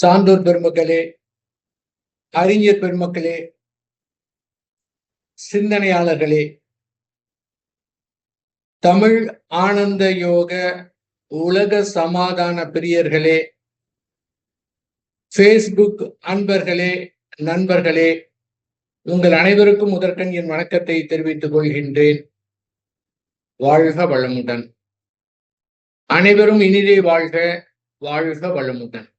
சான்றோர் பெருமக்களே, அறிஞர் பெருமக்களே, சிந்தனையாளர்களே, தமிழ் ஆனந்த யோக உலக சமாதான பிரியர்களே, பேஸ்புக் அன்பர்களே, நண்பர்களே, உங்கள் அனைவருக்கும் முதற்கண் என் வணக்கத்தை தெரிவித்துக் கொள்கின்றேன். வாழ்க வளமுடன். அனைவரும் இனிதே வாழ்க, வாழ்க வளமுடன்.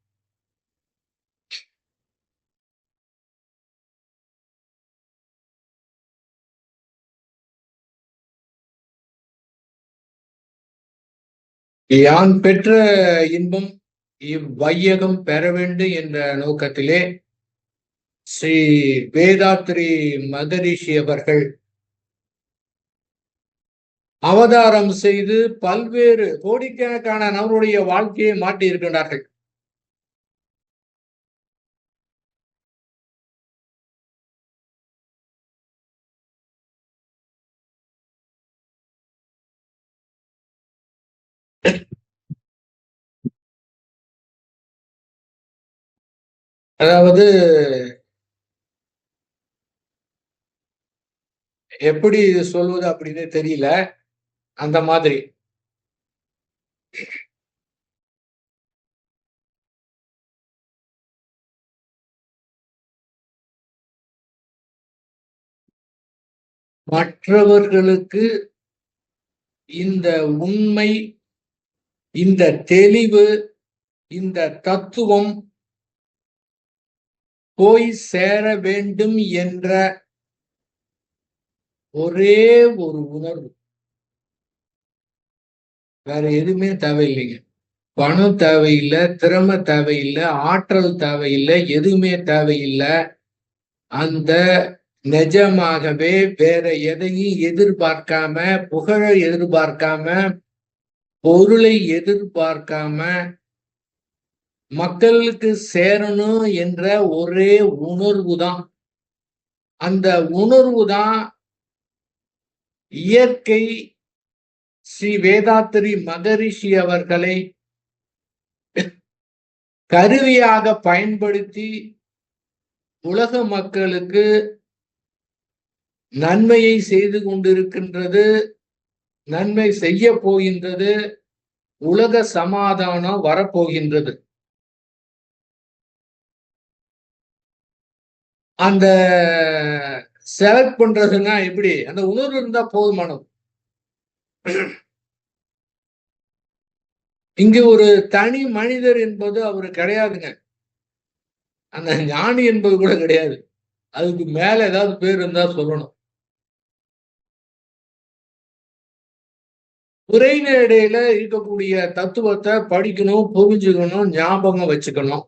யான் பெற்ற இன்பம் இவ்வையகம் பெற வேண்டும் என்ற நோக்கத்திலே ஸ்ரீ வேதாத்ரி மகரிஷி அவர்கள் அவதாரம் செய்து பல்வேறு கோடிக்கணக்கான நபருடைய வாழ்க்கையை மாற்றி இருக்கின்றார்கள். அதாவது எப்படி சொல்வது அப்படின்னு தெரியல. அந்த மாதிரி மற்றவர்களுக்கு இந்த உண்மை, இந்த தெளிவு, இந்த தத்துவம் போய் சேர வேண்டும் என்ற ஒரே ஒரு உணர்வு. வேற எதுவுமே தேவையில்லைங்க. பணம் தேவையில்லை, திறமை தேவையில்லை, ஆற்றல் தேவையில்லை, எதுவுமே தேவையில்லை. அந்த நிஜமாகவே வேற எதையும் எதிர்பார்க்காம, புகழை எதிர்பார்க்காம, பொருளை எதிர்பார்க்காம, மக்களுக்கு சேரணும் என்ற ஒரே உணர்வு தான். அந்த உணர்வு தான் இயற்கை ஸ்ரீ வேதாத்ரி மகரிஷி அவர்களை கருவியாக பயன்படுத்தி உலக மக்களுக்கு நன்மையை செய்து கொண்டிருக்கின்றது, நன்மை செய்ய போகின்றது, உலக சமாதானம் வரப்போகின்றது. அந்த செலக்ட் பண்றதுன்னா எப்படி? அந்த உணர்வு இருந்தா போதுமானது. இங்கு ஒரு தனி மனிதர் என்பது அவரு கிடையாதுங்க. அந்த ஞானி என்பது கூட கிடையாது. அதுக்கு மேல ஏதாவது பேர் இருந்தா சொல்லணும். உரைநடையில இருக்கக்கூடிய தத்துவத்தை படிக்கணும், புரிஞ்சுக்கணும், ஞாபகம் வச்சுக்கணும்.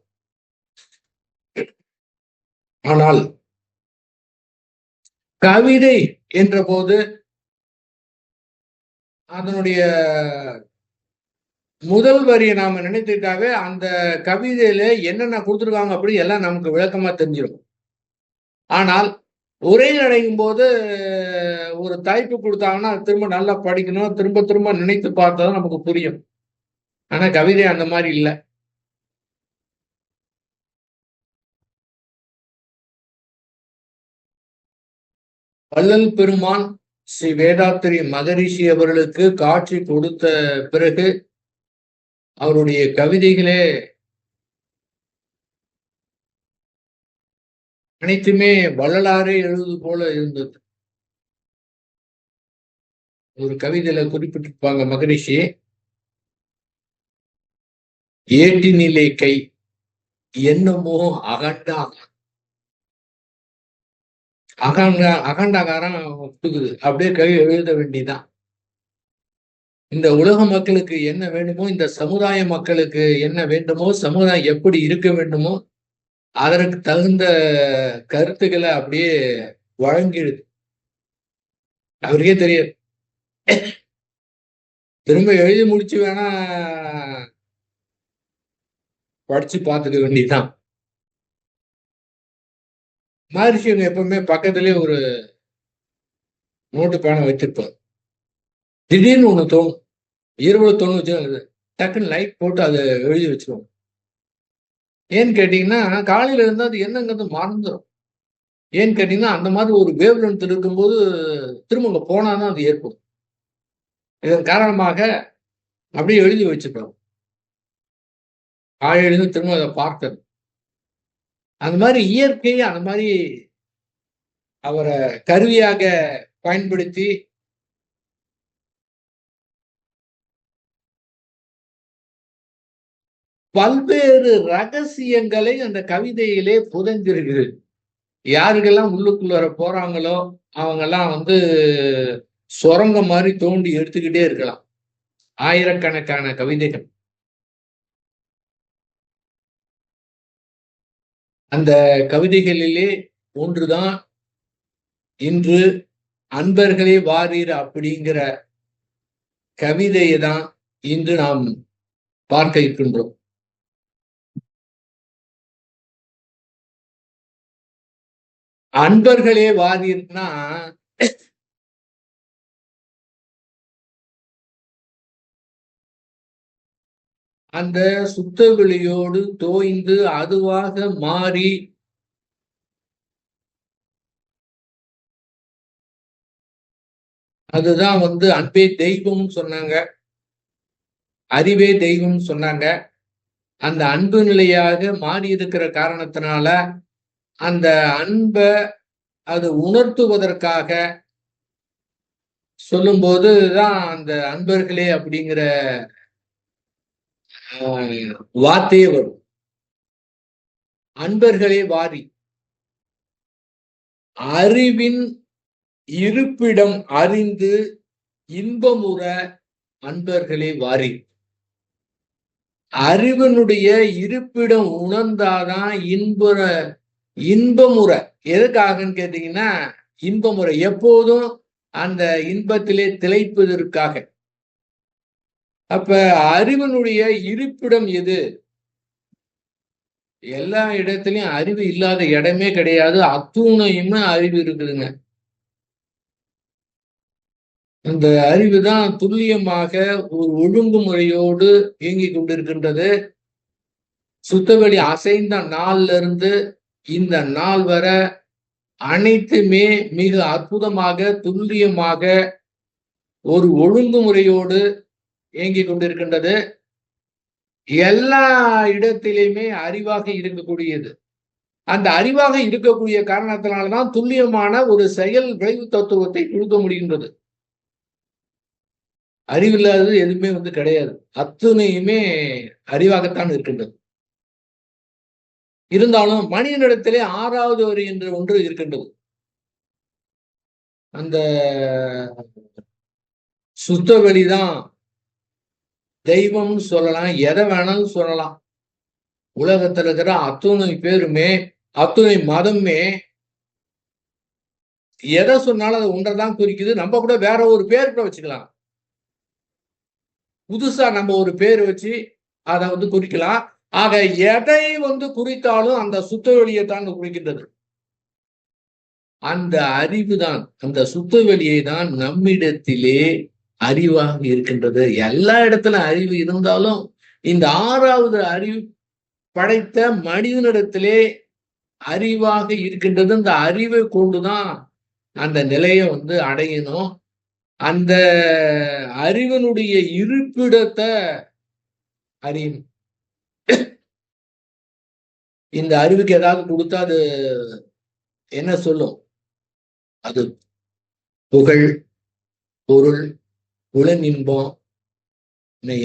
ஆனால் கவிதை என்ற போது அதனுடைய முதல் வரியை நாம நினைத்துட்டாவே அந்த கவிதையில என்னென்ன கொடுத்துருக்காங்க அப்படி எல்லாம் நமக்கு விளக்கமா தெரிஞ்சிடும். ஆனால் உரைநடையும் போது ஒரு தலைப்பு கொடுத்தாங்கன்னா திரும்ப நல்லா படிக்கணும், திரும்ப திரும்ப நினைத்து பார்த்தா நமக்கு புரியும். ஆனா கவிதை அந்த மாதிரி இல்லை. வள்ளல் பெருமான் ஸ்ரீ வேதாத்ரி மகரிஷி அவர்களுக்கு காட்சி கொடுத்த பிறகு அவருடைய கவிதைகளே அனைத்துமே வள்ளலாரே எழுது போல இருந்தது. ஒரு கவிதையில குறிப்பிட்டிருப்பாங்க மகரிஷி, ஏட்டி நிலை கை என்னமோ அகண்டாகாரம் கொடுக்குது, அப்படியே கை எழுத வேண்டிதான். இந்த உலக மக்களுக்கு என்ன வேண்டுமோ, இந்த சமுதாய மக்களுக்கு என்ன வேண்டுமோ, சமுதாயம் எப்படி இருக்க வேண்டுமோ அதற்கு தகுந்த கருத்துக்களை அப்படியே வழங்கிடுது. அவருக்கே தெரியாது. திரும்ப எழுதி முடிச்சு வேணா படிச்சு பார்த்துக்க வேண்டியதுதான். மகரிஷிங்க எப்பவுமே பக்கத்துலயே ஒரு நோட்டு பேனை வச்சிருப்பார். திடீர்னு ஒண்ணு தோணும், இரவுல தோணும் வச்சு டக்குன்னு லைட் போட்டு அதை எழுதி வச்சிருவோம். ஏன்னு கேட்டீங்கன்னா காலையில இருந்தா அது என்னங்கிறது மறந்துடும். ஏன்னு கேட்டீங்கன்னா அந்த மாதிரி ஒரு வேவ் லென்த் இருக்கும்போது திரும்ப அங்க போனாதான் அது ஏற்படும். இதன் காரணமாக அப்படியே எழுதி வச்சுட்டோம். காலையிலிருந்து திரும்ப அதை பார்த்தது. அந்த மாதிரி இயற்கை அந்த மாதிரி அவரை கருவியாக பயன்படுத்தி பல்வேறு ரகசியங்களை அந்த கவிதையிலே புதைஞ்சிருக்குது. யாருக்கெல்லாம் உள்ளுக்குள்ள போறாங்களோ அவங்க எல்லாம் சுரங்கம் மாதிரி தோண்டி எடுத்துக்கிட்டே இருக்கலாம். ஆயிரக்கணக்கான கவிதைகள். அந்த கவிதைகளிலே ஒன்றுதான் இன்று அன்பர்களே வாரீர் அப்படிங்கிற கவிதையை தான் இன்று நாம் பார்க்க இருக்கின்றோம். அன்பர்களே வாரீர்னா அந்த சுத்தவெளியோடு தோய்ந்து அதுவாக மாறி அதுதான் அன்பே தெய்வம் சொன்னாங்க, அறிவே தெய்வம் சொன்னாங்க. அந்த அன்பு நிலையாக மாறி இருக்கிற காரணத்தினால அந்த அன்பை அது உணர்த்துவதற்காக சொல்லும்போதுதான் அந்த அன்பர்களே அப்படிங்கிற வார்த்தையே வரும். அன்பர்களே வாரி, அறிவின் இருப்பிடம் அறிந்து இன்பமுற அன்பர்களே வாரி. அறிவனுடைய இருப்பிடம் உணர்ந்தாதான் இன்பமுறை. எதுக்காகன்னு கேட்டீங்கன்னா இன்பமுறை எப்போதும் அந்த இன்பத்திலே திளைப்பதற்காக. அப்ப அறிவனுடைய இருப்பிடம் எது? எல்லா இடத்துலயும் அறிவு இல்லாத இடமே கிடையாது. அத்துணையுமே அறிவு இருக்குதுங்க. அந்த அறிவுதான் துல்லியமாக ஒரு ஒழுங்குமுறையோடு இயங்கிக் கொண்டிருக்கின்றது. சுத்தவெளி அசைந்த நாள்ல இருந்து இந்த நாள் வர அனைத்துமே மிக அற்புதமாக துல்லியமாக ஒரு ஒழுங்குமுறையோடு இயங்கிக் கொண்டிருக்கின்றது. எல்லா இடத்திலுமே அறிவாக இருக்கக்கூடியது. அந்த அறிவாக இருக்கக்கூடிய காரணத்தினால்தான் துல்லியமான ஒரு செயல் விளைவு தத்துவத்தை கொடுக்க முடிகின்றது. அறிவில்லாதது எதுவுமே கிடையாது. அத்துணையுமே அறிவாகத்தான் இருக்கின்றது. இருந்தாலும் மனிதனிடத்திலே 6வது வரி என்று ஒன்று இருக்கின்றது. அந்த சுத்த வெளிதான் தெய்வம்னு சொல்லலாம், எதை வேணாலும் சொல்லலாம். உலகத்துல இருக்கிற அத்துணை பேருமே அத்துணை மதமே எதை சொன்னாலும் அது ஒன்றைதான் குறிக்குது. நம்ம கூட வேற ஒரு பேர் கூட வச்சுக்கலாம். புதுசா நம்ம ஒரு பேர் வச்சு அதை குறிக்கலாம். ஆக எதை குறித்தாலும் அந்த சுத்த வெளியை தான் குறிக்கின்றது. அந்த அறிவு தான், அந்த சுத்த வெளியை தான் நம்மிடத்திலே அறிவாக இருக்கின்றது. எல்லா இடத்துல அறிவு இருந்தாலும் இந்த 6வது அறிவு படைத்த மனிதனிடத்திலே அறிவாக இருக்கின்றது. இந்த அறிவை கொண்டுதான் அந்த நிலையை அடையணும். அந்த அறிவனுடைய இருப்பிடத்தை அறியணும். இந்த அறிவுக்கு ஏதாவது கொடுத்தா அது என்ன சொல்லும்? அது புகழ், பொருள், புலன் இன்பம்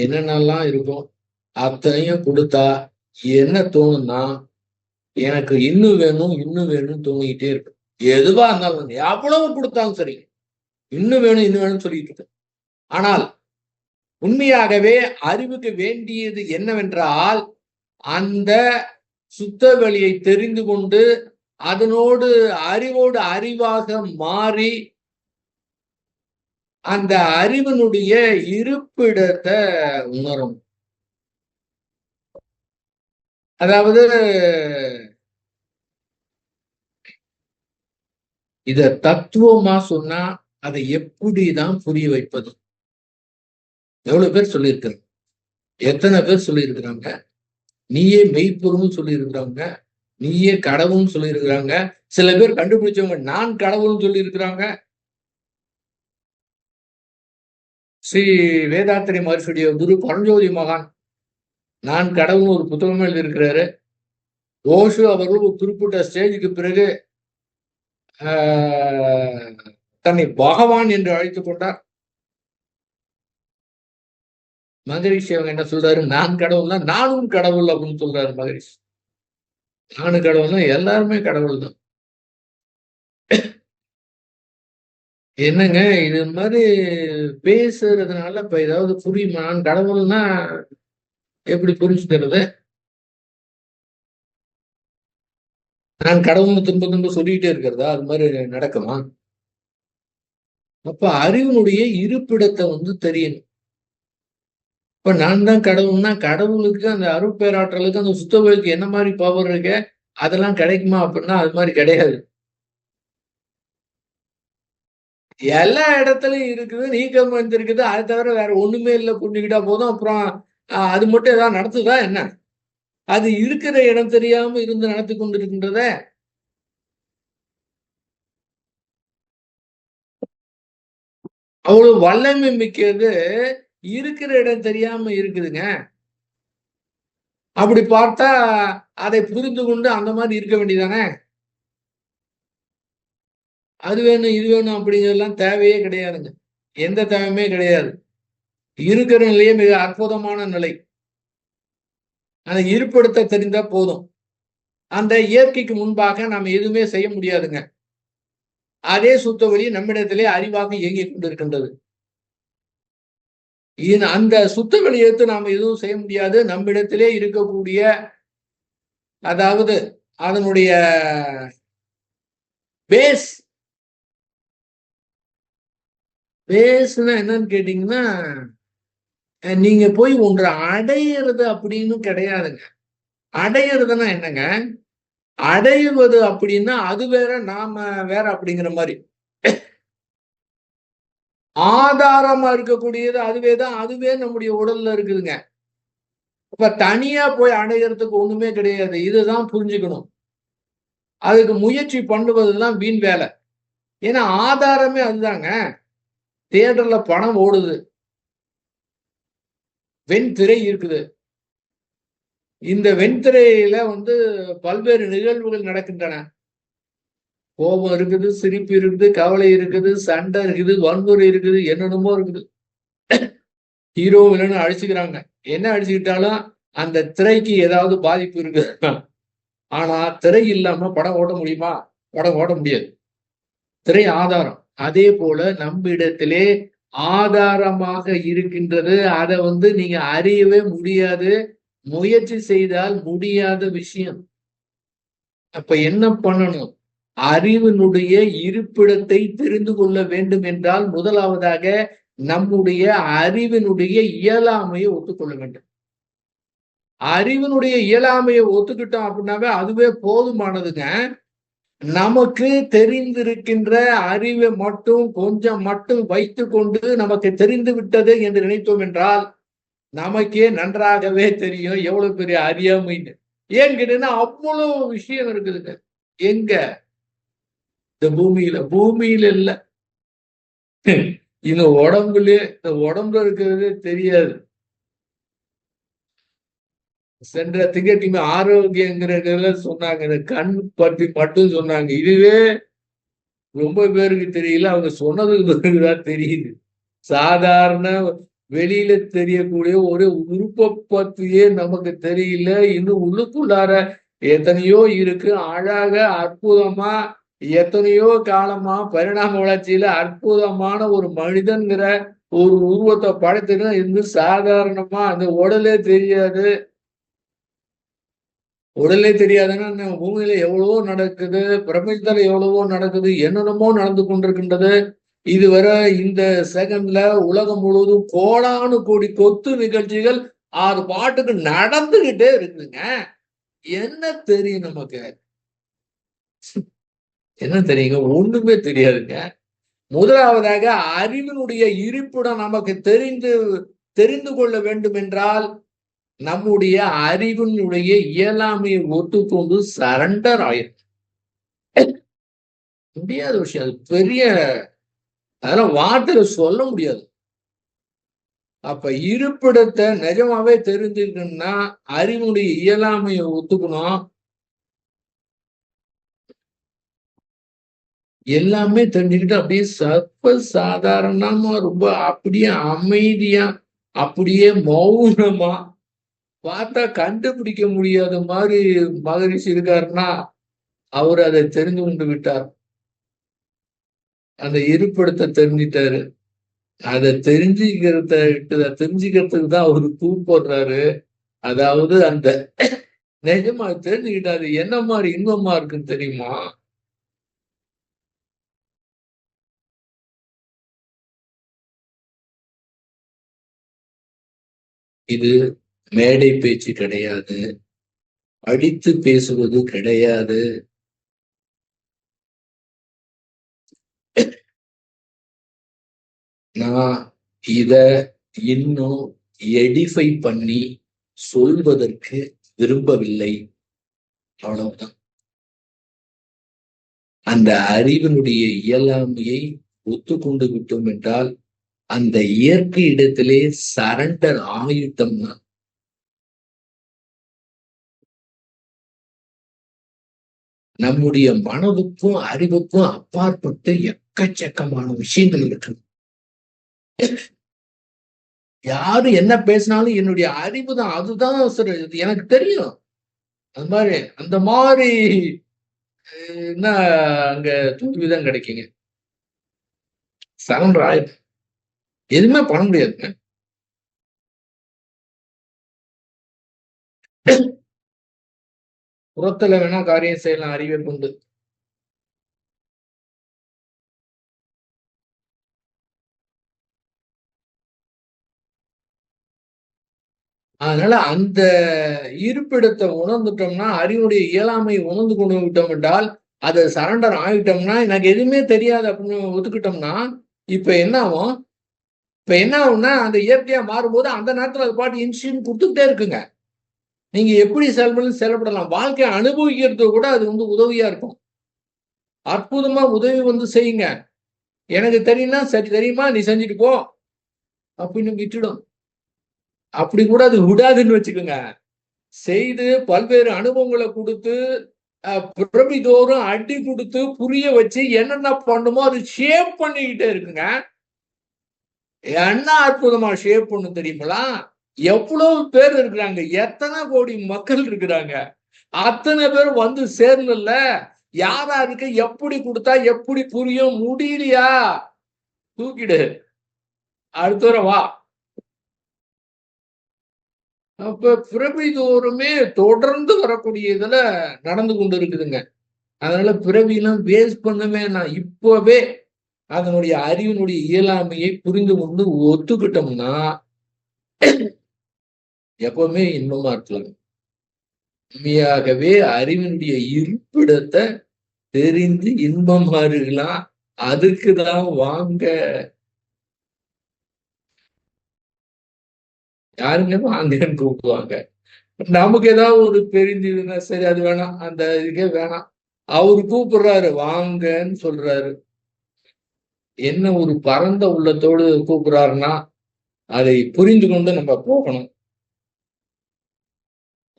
என்னென்னலாம் இருக்கும் அத்தனையும் கொடுத்தா என்ன தோணும்னா எனக்கு இன்னும் வேணும் இன்னும் வேணும்னு தோணிக்கிட்டே இருக்கும். எதுவா இருந்தாலும் எவ்வளவு கொடுத்தாலும் சரி இன்னும் வேணும் இன்னும் வேணும்னு சொல்லிட்டு இருக்கு. ஆனால் உண்மையாகவே அறிவுக்கு வேண்டியது என்னவென்றால் அந்த சுத்த வெளியை தெரிந்து கொண்டு அதனோடு அறிவோடு அறிவாக மாறி அந்த அறிவனுடைய இருப்பிடத்தை உணரும். அதாவது இத தத்துவமா சொன்னா அதை எப்படிதான் புரிய வைப்பது? எவ்வளவு பேர் சொல்லியிருக்கிறாங்க, எத்தனை பேர் சொல்லியிருக்கிறாங்க. நீயே மெய்ப்பொருள்னு சொல்லி இருக்கிறாங்க, நீயே கடவுள்னு சொல்லி இருக்கிறாங்க. சில பேர் கண்டுபிடிச்சவங்க நான் கடவுள்னு சொல்லி இருக்கிறாங்க. ஸ்ரீ வேதாத்திரி மகர்ஷியுடைய குரு பரஞ்சோதி மகான் நான் கடவுள்னு ஒரு புத்தகம் எழுதியிருக்கிறாரு. ஓஷோ அவர்கள் ஒரு குறிப்பிட்ட ஸ்டேஜுக்கு பிறகு தன்னை பகவான் என்று அழைத்துக் கொண்டார். மகரிஷி அவங்க என்ன சொல்றாரு, நான் கடவுள்னா நானும் கடவுள் அப்படின்னு சொல்றாரு மகரிஷி. நானும் கடவுள்னா எல்லாருமே கடவுள் தான். என்னங்க இது மாதிரி பேசுறதுனால இப்ப ஏதாவது புரியுமா? நான் கடவுள்னா எப்படி புரிஞ்சுக்கிறது? நான் கடவுள்னு திரும்ப திரும்ப சொல்லிக்கிட்டே இருக்கிறதா? அது மாதிரி நடக்குமா? அப்ப அறிவினுடைய இருப்பிடத்தை தெரியணும். இப்ப நான் தான் கடவுள்னா கடவுளுக்கு அந்த அருட்பேராற்றலுக்கு அந்த சுத்தவெளிக்கு என்ன மாதிரி பவர் இருக்கு அதெல்லாம் கிடைக்குமா அப்படின்னா அது மாதிரி கிடையாது. எல்லா இடத்துலயும் இருக்குது, நீக்கம் வந்திருக்குது. அதை தவிர வேற ஒண்ணுமே இல்லை புரிஞ்சுக்கிட்டா போதும். அப்புறம் அது மட்டும் ஏதாவது நடத்துதா என்ன? அது இருக்கிற இடம் தெரியாம இருந்து நடத்தி கொண்டிருக்கின்றத அவ்வளவு வல்லமை மிக்கிறது இருக்கிற இடம் தெரியாம இருக்குதுங்க. அப்படி பார்த்தா அதை புரிந்து கொண்டு அந்த மாதிரி இருக்க வேண்டியதானே? அது வேணும் இது வேணும் அப்படிங்கிறதெல்லாம் தேவையே கிடையாதுங்க. எந்த தேவையுமே கிடையாது. இருக்கிற நிலையே மிக அற்புதமான நிலை. அதை இருப்படுத்த தெரிந்தா போதும். அந்த இயற்கைக்கு முன்பாக நாம் எதுவுமே செய்ய முடியாதுங்க. அதே சுத்த வழி நம்மிடத்திலே அறிவாக இயங்கிக் கொண்டிருக்கின்றது. அந்த சுத்த வெளியேற்று நாம எதுவும் செய்ய முடியாது. நம்மிடத்திலே இருக்கக்கூடிய அதாவது அதனுடைய பேஸ் பேஸ்னா என்னன்னு கேட்டீங்கன்னா, நீங்க போய் ஒன்றை அடையிறது அப்படின்னு கிடையாதுங்க. அடையிறதுன்னா என்னங்க? அடைவது அப்படின்னா அது வேற நாம வேற அப்படிங்கிற மாதிரி. ஆதாரமா இருக்கக்கூடியது அதுவேதான். அதுவே நம்முடைய உடல்ல இருக்குதுங்க. அப்ப தனியா போய் அடையறதுக்கு ஒண்ணுமே கிடையாது. இதுதான் புரிஞ்சுக்கணும். அதுக்கு முயற்சி பண்ணுவதுதான் வீண் வேலை. ஏன்னா ஆதாரமே அதுதாங்க. தியேட்டர்ல பணம் ஓடுது. வெண்திரை இருக்குது. இந்த வெண்திரையில பல்வேறு நிகழ்வுகள் நடக்கின்றன. கோபம் இருக்குது, சிரிப்பு இருக்குது, கவலை இருக்குது, சண்டை இருக்குது, வன்முறை இருக்குது, என்னென்னமோ இருக்குது. ஹீரோ வில்லன்னு அழிச்சுக்கிறாங்க. என்ன அழிச்சுக்கிட்டாலும் அந்த திரைக்கு ஏதாவது பாதிப்பு இருக்கு. ஆனா திரை இல்லாம படம் ஓட்ட முடியுமா? படம் ஓட்ட முடியாது. திரை ஆதாரம். அதே போல நம்மிடத்திலே ஆதாரமாக இருக்கின்றது. அதை நீங்க அறியவே முடியாது. முயற்சி செய்தால் முடியாத விஷயம். அப்ப என்ன பண்ணணும்? அறிவினுடைய இருப்பிடத்தை தெரிந்து கொள்ள வேண்டும் என்றால் முதலாவதாக நம்முடைய அறிவினுடைய இயலாமையை ஒத்துக்கொள்ள வேண்டும். அறிவினுடைய இயலாமையை ஒத்துக்கிட்டோம் அப்படின்னாவே அதுவே போதுமானதுங்க. நமக்கு தெரிந்திருக்கின்ற அறிவை மட்டும் கொஞ்சம் மட்டும் வைத்துக் கொண்டு நமக்கு தெரிந்து விட்டது என்று நினைத்தோம் என்றால் நமக்கே நன்றாகவே தெரியும் எவ்வளவு பெரிய அறியாமைன்னு. ஏன்னு கேட்டீங்கன்னா அவ்வளவு விஷயம் இருக்குதுங்க. எங்க? இந்த பூமியில இல்ல. இந்த உடம்புல இருக்கிறது தெரியாது. சென்ற திங்கட்கிழமை ஆரோக்கியங்கிறதுல சொன்னாங்க. இந்த கண் பற்றி மட்டும் சொன்னாங்க. இதுவே ரொம்ப பேருக்கு தெரியல. அவங்க சொன்னதுக்கு பிறகுதான் தெரியுது. சாதாரண வெளியில தெரியக்கூடிய ஒரு உறுப்பை பத்தியே நமக்கு தெரியல. இன்னும் உள்ளுக்குள்ளார எத்தனையோ இருக்கு. அழக அற்புதமா எத்தனையோ காலமா பரிணாம வளர்ச்சியில அற்புதமான ஒரு மனிதன்கிற ஒரு உருவத்தை படைத்துட்டு இருந்து சாதாரணமா அந்த உடலே தெரியாது. உடலே தெரியாதுன்னா பூமியில எவ்வளவோ நடக்குது, பிரபஞ்சத்துல எவ்வளவோ நடக்குது, என்னென்னமோ நடந்து கொண்டிருக்கின்றது. இதுவரை இந்த செகண்ட்ல உலகம் முழுவதும் கோடானு கோடி கொத்து நிகழ்ச்சிகள் அது பாட்டுக்கு நடந்துகிட்டே இருக்குதுங்க. என்ன தெரியும் நமக்கு? என்ன தெரியுங்க? ஒண்ணுமே தெரியாதுங்க. முதலாவதாக அறிவினுடைய இருப்பிடம் நமக்கு தெரிந்து கொள்ள வேண்டும் என்றால் நம்முடைய அறிவினுடைய இயலாமையை ஒத்துக்கொண்டு சரண்டர் ஆயிரும். முடியாத விஷயம். அது பெரிய, அதெல்லாம் வார்த்தையில சொல்ல முடியாது. அப்ப இருப்பிடத்தை நிஜமாவே தெரிஞ்சுக்கணும்னா அறிவுடைய இயலாமையை ஒத்துக்கணும். எல்லாமே தெரிஞ்சுக்கிட்டு அப்படியே சர்வ சாதாரணமா ரொம்ப அப்படியே அமைதியா அப்படியே மௌனமா பார்த்தா கண்டுபிடிக்க முடியாத மாதிரி மகரிஷி இருக்காருன்னா அவர் அதை தெரிந்து கொண்டு விட்டார். அந்த இருப்பிடத்தை தெரிஞ்சிட்டாரு. அதை தெரிஞ்சுக்கிறதுக்கு தான் அவரு கூப்பிடுறாரு. அதாவது அந்த நிஜமா தெரிஞ்சுக்கிட்டா அது என்ன மாதிரி இன்பமா இருக்குன்னு தெரியுமா? இது மேடை பேச்சு கிடையாது, அடித்து பேசுவது கிடையாது. நான் இத இன்னும் எடிஃபை பண்ணி சொல்வதற்கு விரும்பவில்லை. அவ்வளவுதான். அந்த அறிவினுடைய இயலாமையை ஒத்துக்கொண்டு விட்டோம் என்றால் அந்த இயற்கை இடத்திலே சரண்டர் ஆகிட்டோம்னா நம்முடைய மனதுக்கும் அறிவுக்கும் அப்பாற்பட்டு எக்கச்சக்கமான விஷயங்கள் இருக்கு. யாரு என்ன பேசினாலும் என்னுடைய அறிவு தான், அதுதான் எனக்கு தெரியும். அந்த மாதிரி என்ன அங்க தூய்மைதான் கிடைக்குங்க. சரண்டர் ஆயிடும். எதுவுமே பண்ண முடியாதுங்க. புறத்துல வேணா காரியம் செய்யலாம் அறிவை கொண்டு. அதனால அந்த இருப்பிடத்தை உணர்ந்துட்டோம்னா, அறிவுடைய இயலாமை உணர்ந்து கொண்டு விட்டோம் என்றால், அதை சரண்டர் ஆகிட்டோம்னா, எனக்கு எதுவுமே தெரியாது அப்படின்னு ஒத்துக்கிட்டோம்னா, இப்ப என்ன ஆகும்? இப்ப என்ன ஆகும்னா, அந்த இயற்கையா மாறும்போது அந்த நேரத்துல அது பாட்டு இன்சிடென்ட் கொடுத்துக்கிட்டே இருக்குங்க. நீங்க எப்படி செயல்படலாம். வாழ்க்கையை அனுபவிக்கிறது கூட அது உதவியா இருக்கும். அற்புதமா உதவி செய்யுங்க. எனக்கு தெரியும்னா, சரி தெரியுமா நீ செஞ்சுட்டு போ அப்படின்னு விட்டுடும். அப்படி கூட அது விடாதுன்னு வச்சுக்கோங்க. செய்து பல்வேறு அனுபவங்களை கொடுத்து பிறவிதோறும் அடி கொடுத்து புரிய வச்சு என்னென்ன பண்ணுமோ அது ஷேப் பண்ணிக்கிட்டே இருக்குங்க. என்ன அற்புதமா ஷேப் பண்ணும் தெரியுங்களா? எவ்வளவு பேர் இருக்கிறாங்க, எத்தனை கோடி மக்கள் இருக்கிறாங்க, அத்தனை பேர் வந்து சேரல. யாராருக்கு எப்படி கொடுத்தா எப்படி புரியும்? முடியலையா? தூக்கிடு, அடுத்த வர வா. அப்ப பிறவிதோறுமே தொடர்ந்து வரக்கூடிய இதுல நடந்து கொண்டு இருக்குதுங்க. அதனால பிறவியெல்லாம் வேஸ்ட் பண்ணவே நான் இப்பவே அதனுடைய அறிவினுடைய இயலாமையை புரிந்து கொண்டு ஒத்துக்கிட்டோம்னா எப்பவுமே இன்பமா இருக்கலாம். உண்மையாகவே அறிவினுடைய இருப்பிடத்தை தெரிந்து இன்பமா இருக்கலாம். அதுக்குதான் வாங்க. யாருங்க வாங்கன்னு கூப்பிடுவாங்க. நமக்கு ஏதாவது ஒரு தெரிஞ்சதுன்னா சரி அது வேணாம், அந்த இதுக்கே வேணாம். அவரு கூப்பிடுறாரு வாங்கன்னு சொல்றாரு. என்ன ஒரு பரந்த உள்ளத்தோடு கூப்பிடுறாருன்னா அதை புரிந்து கொண்டு நம்ம போகணும்.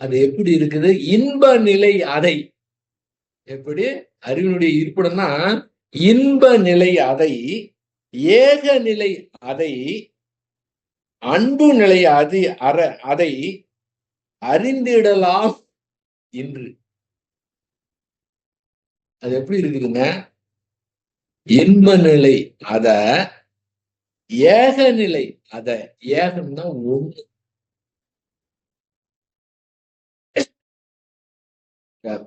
அது எப்படி இருக்குது? இன்ப நிலை அதை எப்படி அறிவினுடைய இருப்பிடம்னா இன்ப நிலை அதை, ஏக நிலை அதை, அன்பு நிலை அதை அறிந்திடலாம் என்று. அது எப்படி இருக்குதுங்க? இன்ப நிலை அத, ஏக நிலை அத. ஏகம்னா ஒண்ணு.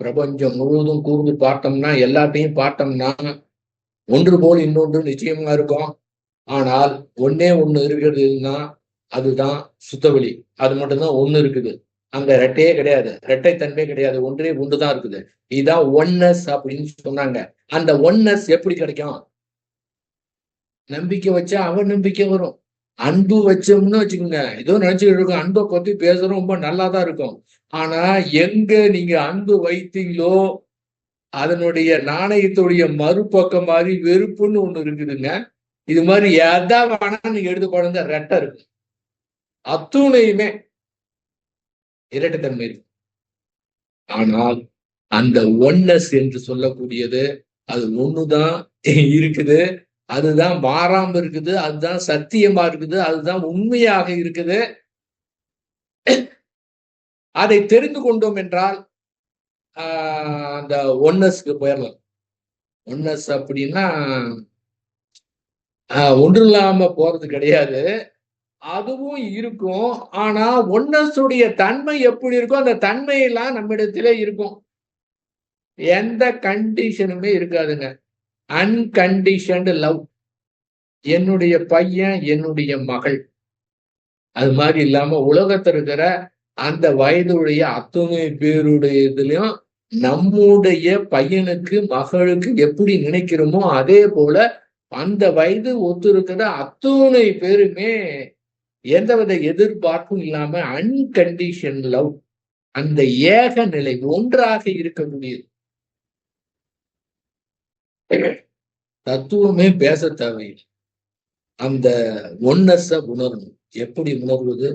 பிரபஞ்சம் முழுவதும் கூர்ந்து பார்த்தோம்னா, எல்லாத்தையும் பார்த்தோம்னா ஒன்று போல் இன்னொன்று நிச்சயமா இருக்கும். ஆனால் ஒன்னே ஒண்ணு இருக்கிறதுன்னா அதுதான் சுத்தவெளி. அது மட்டும்தான் ஒண்ணு இருக்குது. அங்க ரெட்டையே கிடையாது, ரெட்டைத்தன்மை கிடையாது, ஒன்றே ஒன்றுதான் இருக்குது. இதுதான் ஒன்னஸ் அப்படின்னு சொன்னாங்க. அந்த ஒன்னஸ் எப்படி கிடைக்கும்? நம்பிக்கை வச்சா அவன் நம்பிக்கை வரும். அன்பு வச்சோம்னு வச்சுக்கோங்க, ஏதோ நினைச்சுக்கிட்டு இருக்கோம் அன்பை பத்தி பேசுறோம், ரொம்ப நல்லாதான் இருக்கும். ஆனா எங்க நீங்க அன்பு வைத்தீங்களோ அதனுடைய நாணயத்துடைய மறுபக்கம் மாதிரி வெறுப்புன்னு ஒண்ணு இருக்குதுங்க. இது மாதிரி எதா வேணா நீங்க எடுத்து குழந்த ரெட்டை இருக்கு. அத்துணையுமே இரட்டைத்தன்மை இருக்கு. ஆனால் அந்த ஒன்னஸ் என்று சொல்லக்கூடியது அது ஒண்ணுதான் இருக்குது. அதுதான் மாறாம இருக்குது. அதுதான் சத்தியமா இருக்குது. அதுதான் உண்மையாக இருக்குது. அதை தெரிந்து கொண்டோம் என்றால் அந்த ஒன்னஸ்க்கு போயிடலாம். ஒன்னஸ் அப்படின்னா ஒன்று இல்லாம போறது கிடையாது. அதுவும் இருக்கும். ஆனா ஒன்னஸுடைய தன்மை எப்படி இருக்கும், அந்த தன்மையெல்லாம் நம்மிடத்திலே இருக்கும். எந்த கண்டிஷனுமே இருக்காதுங்க. Unconditioned love. என்னுடைய பையன், என்னுடைய மகள். அது மாதிரி இல்லாம உலகத்துல இருக்கிற அந்த வயதுடைய அத்தனை பேருடைய இதுலயும் நம்முடைய பையனுக்கு மகளுக்கு எப்படி நினைக்கிறோமோ அதே போல அந்த வயது ஒத்து இருக்கிற அத்தனை பேருமே எந்தவித எதிர்பார்ப்பும் இல்லாம அன்கண்டிஷன் லவ், அந்த ஏக நிலை ஒன்றாக இருக்கக்கூடியது. தத்துவமே பேச தேவையில்லை. அந்த ஒன்னஸ உணரணும். எப்படி உணர்வது?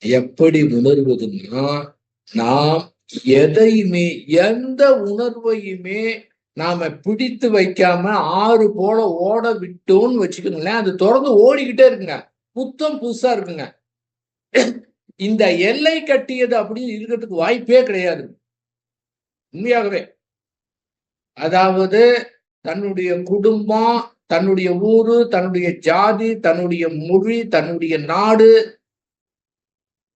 எப்படி உணர்வதுன்னா, நாம் எதையுமே எந்த உணர்வையுமே நாம பிடித்து வைக்காம ஆறு போல ஓட விட்டோம்னு வச்சுக்கோங்களேன், அது தொடர்ந்து ஓடிக்கிட்டே இருக்குங்க. புத்தம் புதுசா இருக்குங்க. இந்த எல்லை கட்டியது அப்படின்னு இருக்கிறதுக்கு வாய்ப்பே கிடையாது. உண்மையாகவே. அதாவது தன்னுடைய குடும்பம், தன்னுடைய ஊரு, தன்னுடைய ஜாதி, தன்னுடைய மொழி, தன்னுடைய நாடு,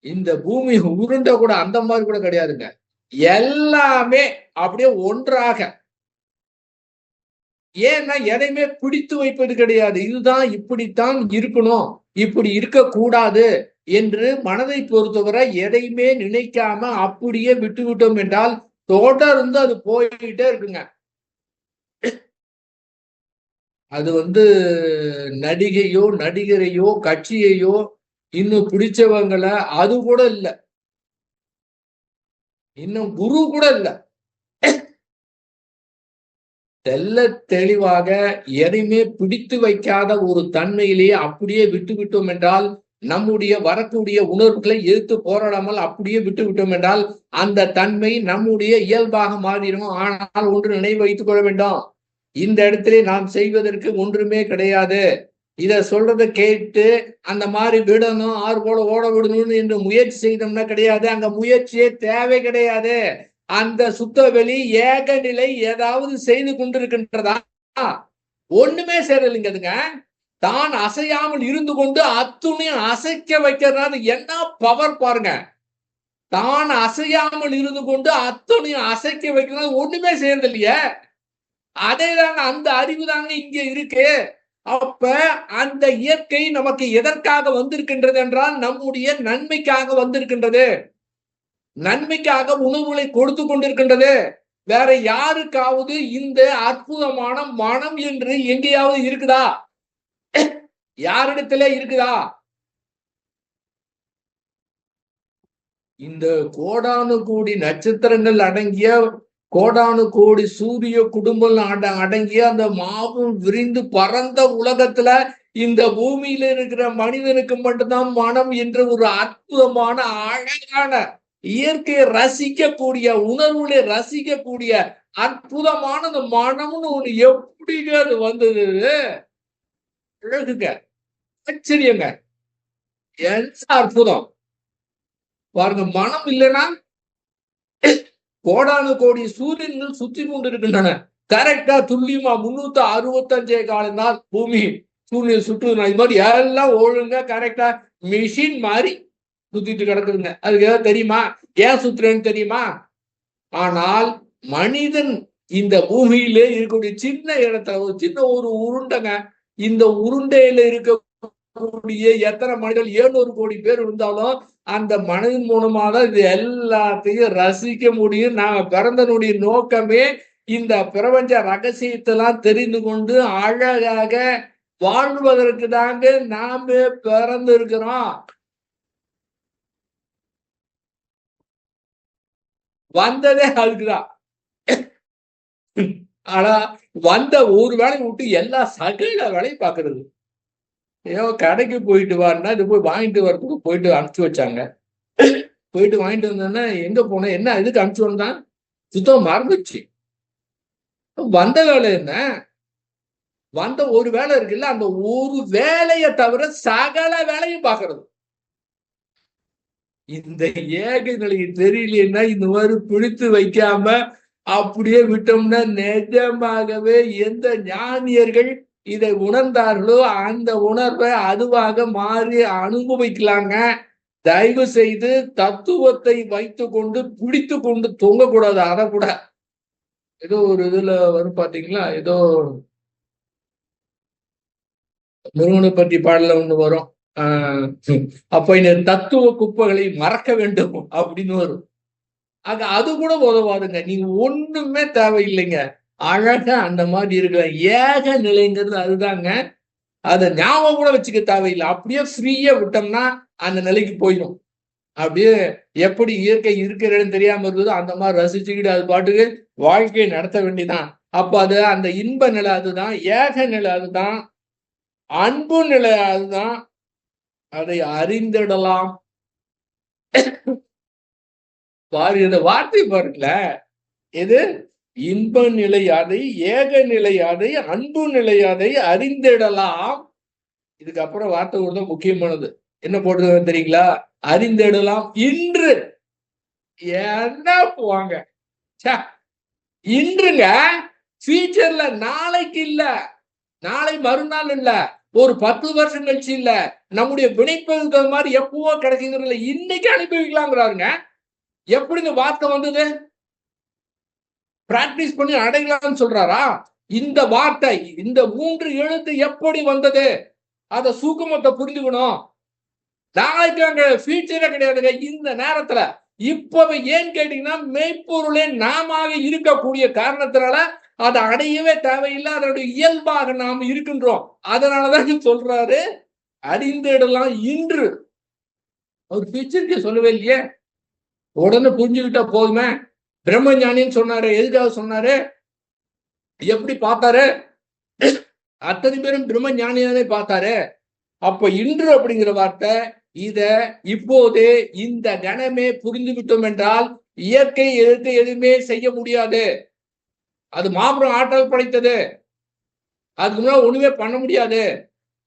இந்த பூமி உருண்ட கூட அந்த மாதிரி கூட கிடையாதுங்க. எல்லாமே அப்படியே ஒன்றாக. ஏன்னா எதையுமே பிடித்து வைப்பது கிடையாது. இதுதான் இப்படித்தான் இருக்கணும், இப்படி இருக்கக்கூடாது என்று மனதை பொறுத்தவரை எதையுமே நினைக்காம அப்படியே விட்டு விட்டோம் என்றால் தொடர்ந்து அது போய்கிட்டே இருக்குங்க. அது நடிகையோ, நடிகரையோ, கட்சியையோ, இன்னும் பிடிச்சவங்களை அது கூட இல்ல, இன்னும் குரு கூட இல்ல. தெல்ல தெளிவாக எதையுமே பிடித்து வைக்காத ஒரு தன்மையிலேயே அப்படியே விட்டு விட்டோம் என்றால், நம்முடைய வரக்கூடிய உணர்வுகளை எதிர்த்து போராடாமல் அப்படியே விட்டு விட்டோம் என்றால் அந்த தன்மை நம்முடைய இயல்பாக மாறிடும். ஆனால் ஒன்று நினைவு வைத்துக் கொள்ள வேண்டும், இந்த இடத்திலே நாம் செய்வதற்கு ஒன்றுமே கிடையாது. இத சொல்றத கேட்டு அந்த மாதிரி விடணும், ஆறு போல ஓட விடணும்னு என்று முயற்சி செய்தோம்னா கிடையாது. அங்க முயற்சியே தேவை கிடையாது. அந்த சுத்தவெளி ஏக நிலை ஏதாவது செய்து கொண்டிருக்கின்றதா? ஒண்ணுமே செய்யலைங்க. தான் அசையாமல் இருந்து கொண்டு அத்துணையும் அசைக்க வைக்கிறது. என்ன பவர் பாருங்க. தான் அசையாமல் இருந்து கொண்டு அத்துணையும் அசைக்க வைக்கிறது. ஒண்ணுமே செய்யறது இல்லையே. அதே தாங்க, அந்த அறிவு தாங்க இங்க இருக்கு. அப்ப அந்த இயற்கை நமக்கு எதற்காக வந்திருக்கின்றது என்றால் நம்முடைய நன்மைக்காக வந்திருக்கின்றது. நன்மைக்காக உணவுகளை கொடுத்து கொண்டிருக்கின்றது. வேற யாருக்காவது இந்த அற்புதமான மனம் என்று எங்கேயாவது இருக்குதா? யாரிடத்திலே இருக்குதா? இந்த கோடானு கோடி நட்சத்திரங்கள் அடங்கிய, கோடானு கோடி சூரிய குடும்பம் அடங்கிய அந்த மாபெரும் விரிந்து பரந்த உலகத்துல இந்த பூமியில இருக்கிற மனிதனுக்கு மட்டும்தான் மனம் என்ற ஒரு அற்புதமான அழகான இயற்கையை ரசிக்கக்கூடிய, உணர்வுகளை ரசிக்கக்கூடிய அற்புதமான அந்த மனம்னு ஒண்ணு எப்படிங்க அது வந்தது? அழகுங்க, ஆச்சரியங்க, என்ன அற்புதம் பாருங்க. மனம் இல்லைன்னா கோடானு கோடி சூரியன்கள் சுற்றி கொண்டிருக்கின்றன. கரெக்டா துல்லியமா 365 காலம் நாள் பூமி சூரியன் சுற்று. இது மாதிரி எல்லாம் ஒழுங்கா கரெக்டா மிஷின் மாதிரி சுத்திட்டு கிடக்குதுங்க. அதுக்கு ஏதாவது தெரியுமா? ஏன் சுத்துறேன்னு தெரியுமா? ஆனால் மனிதன் இந்த பூமியிலே இருக்கக்கூடிய சின்ன இடத்துல ஒரு சின்ன ஒரு உருண்டைங்க. இந்த உருண்டையில இருக்கக்கூடிய எத்தனை மனிதர்கள் 700 கோடி பேர் இருந்தாலும் அந்த மனதின் மூலமா தான் இது எல்லாத்தையும் ரசிக்க முடியும். நாங்க பிறந்தனுடைய நோக்கமே இந்த பிரபஞ்ச ரகசியத்தெல்லாம் தெரிந்து கொண்டு அழகாக வாழ்வதற்கு தாங்க நாம பிறந்து இருக்கிறோம். வந்ததே அதுக்குதான். ஆனா வந்த ஒரு வேலையை விட்டு எல்லா சகல வேலையும் பாக்குறது. ஏதோ கடைக்கு போயிட்டு வான்னா இது போய் வாங்கிட்டு வரதுக்கு போயிட்டு அனுப்பிச்சு வச்சாங்க. போயிட்டு வாங்கிட்டு வந்தோன்னா எங்க போனேன், என்ன இதுக்கு அனுப்பிச்சு வந்தான், சுத்தம் மறந்துச்சு. வந்த வேலை என்ன, வந்த ஒரு வேலை இருக்குல்ல, அந்த ஒரு வேலையை தவிர சகல வேலையும் பாக்குறது. இந்த ஏக நிலையை தெரியலன்னா இந்த மாதிரி பிடித்து வைக்காம அப்படியே விட்டோம்னா நிஜமாகவே எந்த ஞானியர்கள் இதை உணர்ந்தார்களோ அந்த உணர்வை அதுவாக மாறி அனுபவிக்கலாங்க. தயவு செய்து தத்துவத்தை வைத்து கொண்டு பிடித்து கொண்டு தொங்கக்கூடாது. அதை கூட ஏதோ ஒரு இதுல வரும் பாத்தீங்களா, ஏதோ முருகனை பற்றி பாடல ஒண்ணு வரும். அப்ப இந்த தத்துவ குப்பைகளை மறக்க வேண்டும் அப்படின்னு வரும். அது கூட உதவாதுங்க. நீங்க ஒண்ணுமே தேவையில்லைங்க. அழகா அந்த மாதிரி இருக்கலாம். ஏக நிலைங்கிறது அதுதாங்க. அதை ஞாபகம் கூட வச்சுக்க தேவையில்லை. அப்படியே ஃப்ரீயா விட்டோம்னா அந்த நிலைக்கு போயிடும். அப்படியே எப்படி இயற்கை இருக்கிறதுன்னு தெரியாம இருக்குதோ அந்த மாதிரி ரசிச்சுக்கிட்டு அது பாட்டுக்கு வாழ்க்கையை நடத்த வேண்டிதான். அப்ப அது அந்த இன்ப நிலை அதுதான், ஏக நிலை அதுதான், அன்பு நிலை அதுதான். அதை அறிந்திடலாம். பாரு இந்த வார்த்தை பாருங்கள, எது இன்ப நிலை அதை, ஏக நிலை அதை, அன்பு நிலை அதை அறிந்திடலாம். இதுக்கப்புறம் வார்த்தை ஒரு தான் முக்கியமானது. என்ன போட்டு தெரியுங்களா, அறிந்திடலாம் இன்று. என்ன போவாங்க இன்றுங்க, ஃபியூச்சர்ல நாளைக்கு இல்ல, நாளை மறுநாள் இல்ல, ஒரு 10 வருஷம் கழிச்சு இல்ல, நம்முடைய வினைப்பது மாதிரி எப்பவோ கிடைக்குங்கிறதுல இன்னைக்கு அனுபவிக்கலாங்கிறாருங்க. எப்படி இந்த வார்த்தை வந்தது, பிராக்டிஸ் பண்ணி அடையலாம்னு சொல்றாரா? இந்த வார்த்தை, இந்த 3 எழுத்து எப்படி வந்தது, அத சூக்குமத்தை புரிஞ்சுக்கணும். நாளைக்கு அங்க ஃபியூச்சரே கிடையாதுங்க. இந்த நேரத்துல இப்பவே ஏன் கேட்டீங்கன்னா, மெய்ப்பொருளே நாம இருக்கக்கூடிய காரணத்தினால அதை அடையவே தேவையில்லை. அதனுடைய இயல்பாக நாம் இருக்கின்றோம். அதனாலதான் சொல்றாரு அறிந்திடலாம் இன்று. அவர் ஃபியூச்சருக்கு சொல்லவே இல்லையே, உடனே புரிஞ்சுக்கிட்டா போதுமே. பிரம்மஞானின்னு சொன்னாரு, எதுக்காக சொன்னாரு, எப்படி பார்த்தாரு, அத்தனை பேரும் பிரம்மஞானியானே பார்த்தாரு. அப்ப இன்று அப்படிங்கிற வார்த்தை, இத இப்போதே இந்த கணமே புரிந்து விட்டோம் என்றால் இயற்கை எதிர்த்து எதுவுமே செய்ய முடியாது. அது மாபெரும் ஆற்றல் படைத்தது. அதுக்கு முன்னாடி ஒண்ணுமே பண்ண முடியாது.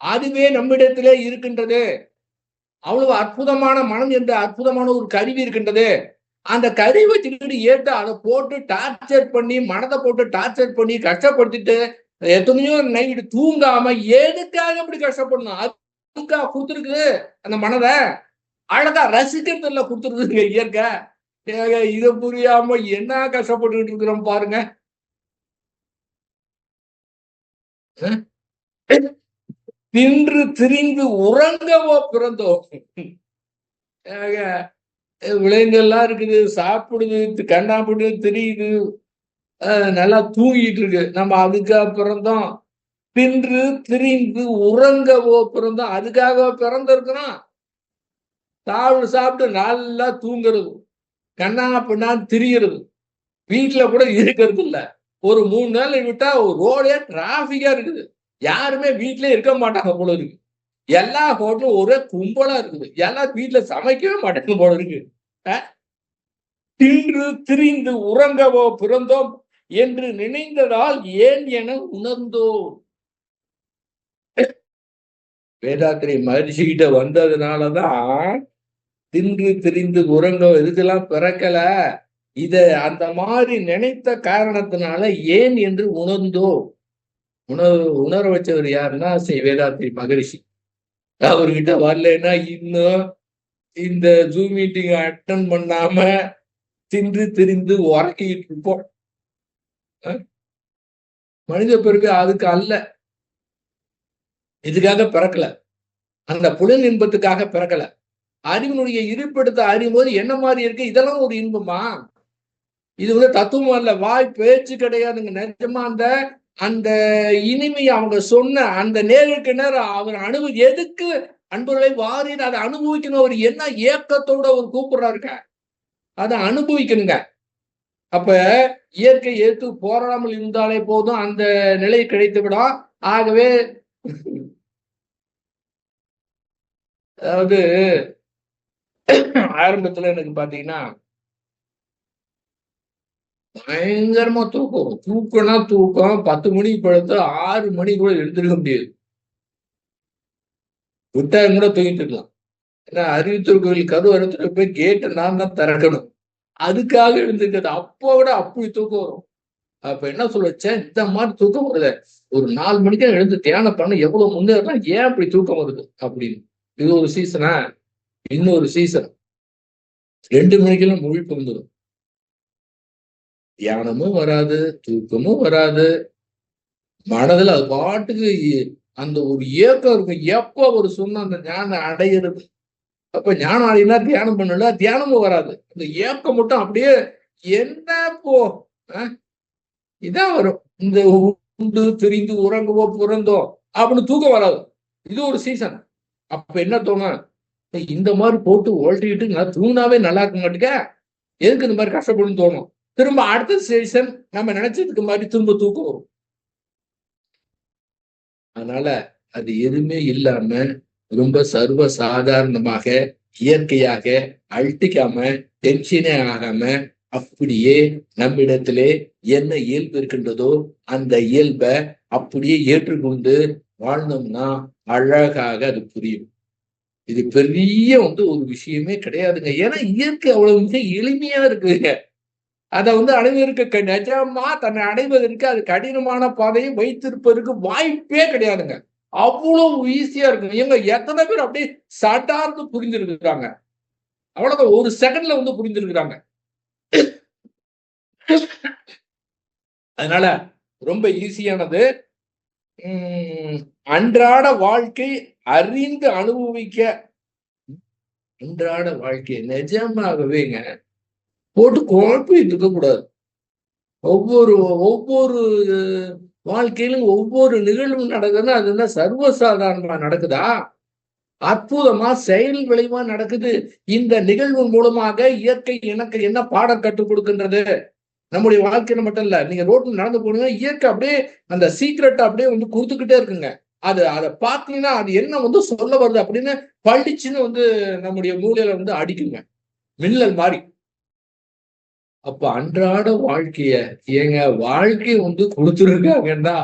அதுவே நம்மிடத்திலே இருக்கின்றது. அவ்வளவு அற்புதமான மனம் என்ற அற்புதமான ஒரு கருவி இருக்கின்றது. அந்த கருவி வச்சுக்கிட்டு ஏற்று அதை போட்டு டார்ச்சர் பண்ணி, மனதை போட்டு டார்ச்சர் பண்ணி கஷ்டப்படுத்திட்டு எத்தனையோ நைட்டு தூங்காம எதுக்காக இப்படி கஷ்டப்படணும்? அதுக்காக கொடுத்துருக்கு அந்த மனதை. அழகா ரசிக்கிறதுல கொடுத்துருக்குங்க இயற்கை. இதை புரியாம என்ன கஷ்டப்பட்டுக்கிட்டு இருக்கிறோம் பாருங்க. தின்று திரிந்து உறங்கவோ பிறந்தோம். விலங்குகள்லாம் இருக்குது, சாப்பிடுது, கண்ணாப்பிடு தெரியுது, நல்லா தூங்கிட்டு இருக்கு. நம்ம அதுக்காக பிறந்தோம். தின்று திரிந்து உறங்கவோ பிறந்தோம். அதுக்காக பிறந்திருக்கிறோம். சாப்பிட்டு நல்லா தூங்குறது, கண்ணா பின்னா திரிகிறது, வீட்டுல கூட இருக்கிறது இல்ல. ஒரு 3 நாள் விட்டா ரோடே டிராபிக்கா இருக்குது. யாருமே வீட்லயே இருக்க மாட்டாங்க போல இருக்கு. எல்லா ஹோட்டலும் ஒரே கும்பலா இருக்குது. எல்லாரும் வீட்டுல சமைக்கவே மாட்டாங்க போல இருக்கு. தின்று திரிந்து உறங்கவோ பிறந்தோம் என்று நினைந்ததால் ஏன் என உணர்ந்தோம். வேதாத்திரி மகிழ்ச்சி கிட்ட வந்ததுனாலதான் தின்று திரிந்து உறங்க இதுக்கெல்லாம் பிறக்கல. இத அந்த மாதிரி நினைத்த காரணத்தினால ஏன் என்று உணர்ந்தோ. உணர வச்சவர் யாருன்னா ஸ்ரீ வேதாத்திரி மகரிஷி. அவர்கிட்ட வரலன்னா இன்னும் இந்த ஜூம் மீட்டிங் அட்டன் பண்ணாம தின்று திரிந்து உறக்கிட்டு இருப்போம். மனித பிறகு அதுக்கு அல்ல, இதுக்காக பிறக்கல, அந்த புலன் இன்பத்துக்காக பிறக்கல. அறிவினுடைய இருப்பிடத்தை அறியும் போது என்ன மாதிரி இருக்கு, இதெல்லாம் ஒரு இன்பமா? இது தத்துவம் அல்ல, வாய் பேச்சு கிடையாதுங்க. நிஜமா அந்த அந்த இனிமை அவங்க சொன்ன அந்த நேருக்கு நேரம் அவர் எதுக்கு அன்பர்களை வாரி அதை அனுபவிக்கணும். அவர் என்ன ஏக்கத்தோட அவர் கூப்பிடுறாருங்க, அதை அனுபவிக்கணுங்க. அப்ப இயற்கை எதிர்த்து போராடாமல் இருந்தாலே போதும், அந்த நிலை கிடைத்து விடும். ஆகவே அதாவது ஆரம்பத்துல எனக்கு பாத்தீங்கன்னா பயங்கரமா தூக்கம். தூக்கம்னா தூக்கம். 10 மணிக்கு படுத்தா 6 மணி கூட எழுந்திருக்க முடியாது. விட்டாயம் கூட தூங்கிட்டு இருக்கலாம். ஏன்னா அறிவித்தூர் கோயில் கரு அறுத்துட்டு போய் கேட்டு நான் தான் திறக்கணும். அதுக்காக எழுந்திருக்கிறது. அப்போ விட அப்படி தூக்கம் வரும். அப்ப என்ன சொல்ல வச்சேன், இந்த மாதிரி தூக்கம் வருது, ஒரு 4 மணிக்கா எழுந்து தியானம் பண்ண எவ்வளவு முன்னேறலாம், ஏன் அப்படி தூக்கம் வருது அப்படின்னு. இது ஒரு சீசனா. இன்னொரு சீசன் 2 மணிக்கெல்லாம் முழிப்பு வந்துடும். தியானமும் வராது, தூக்கமும் வராது. மனதுல அது பாட்டுக்கு அந்த ஒரு ஏக்கம் இருக்கும். எப்ப ஒரு சொன்ன அந்த ஞானம் அடையிறது. அப்ப ஞானம் அடையினா தியானம் பண்ணல, தியானமும் வராது. அந்த ஏக்கம் மட்டும் அப்படியே என்ன போ இதான் வரும். இந்த உண்டு திரிந்து உறங்குவோ புறந்தோ அப்படின்னு தூக்கம் வராது. இது ஒரு சீசன். அப்ப என்ன தோணும், இந்த மாதிரி போட்டு ஓட்டிக்கிட்டு நான் தூங்கினாவே நல்லா இருக்க மாட்டேங்க, எதுக்கு இந்த மாதிரி கஷ்டப்படும் தோணும். திரும்ப அடுத்த சீசன் நம்ம நினைச்சதுக்கு மாதிரி திரும்ப தூக்கம் வரும். அதனால அது எதுவுமே இல்லாம ரொம்ப சர்வ சாதாரணமாக இயற்கையாக அழட்டிக்காம டென்ஷனே ஆகாம அப்படியே நம்மிடத்திலே என்ன இயல்பு இருக்கின்றதோ அந்த இயல்பை அப்படியே ஏற்றுக்கொண்டு வாழ்ந்தோம்னா அழகாக அது புரியும். இது பெரிய ஒரு விஷயமே கிடையாதுங்க. ஏன்னா இயற்கை அவ்வளவு மிக எளிமையா இருக்குங்க. அதை அடைவதற்கு நிஜமா தன்னை அடைவதற்கு அது கடினமான பாதையை வைத்திருப்பதற்கு வாய்ப்பே கிடையாதுங்க. அவ்வளவு ஈஸியா இருக்கு. இவங்க எத்தனை பேர் அப்படியே சட்டார்ந்து புரிஞ்சிருக்கிறாங்க. அவ்வளவுதான், ஒரு செகண்ட்ல புரிஞ்சிருக்கிறாங்க. அதனால ரொம்ப ஈஸியானது. அன்றாட வாழ்க்கை அறிந்து அனுபவிக்க, அன்றாட வாழ்க்கை நிஜமாகவேங்க போட்டு குழப்பிட்டு இருக்க கூடாது. ஒவ்வொரு வாழ்க்கையிலும் ஒவ்வொரு நிகழ்வும் நடக்குதுன்னா அது சர்வசாதாரணமா நடக்குதா? அற்புதமா செயல் விளைவா நடக்குது. இந்த நிகழ்வு மூலமாக இயற்கை எனக்கு என்ன பாடம் கற்றுக் கொடுக்கின்றது? நம்முடைய வாழ்க்கையில மட்டும் இல்ல, நீங்க ரோட்ல நடந்து போனீங்க, இயற்கை அப்படியே அந்த சீக்கிரட்டை அப்படியே கொடுத்துக்கிட்டே இருக்குங்க. அதை பார்த்தீங்கன்னா அது என்ன சொல்ல வருது அப்படின்னு பளிச்சுன்னு நம்முடைய மூளையில அடிக்குங்க, மின்னல் மாதிரி. அப்ப அன்றாட வாழ்க்கைய ஏங்க வாழ்க்கை கொடுத்துருக்காங்கன்னா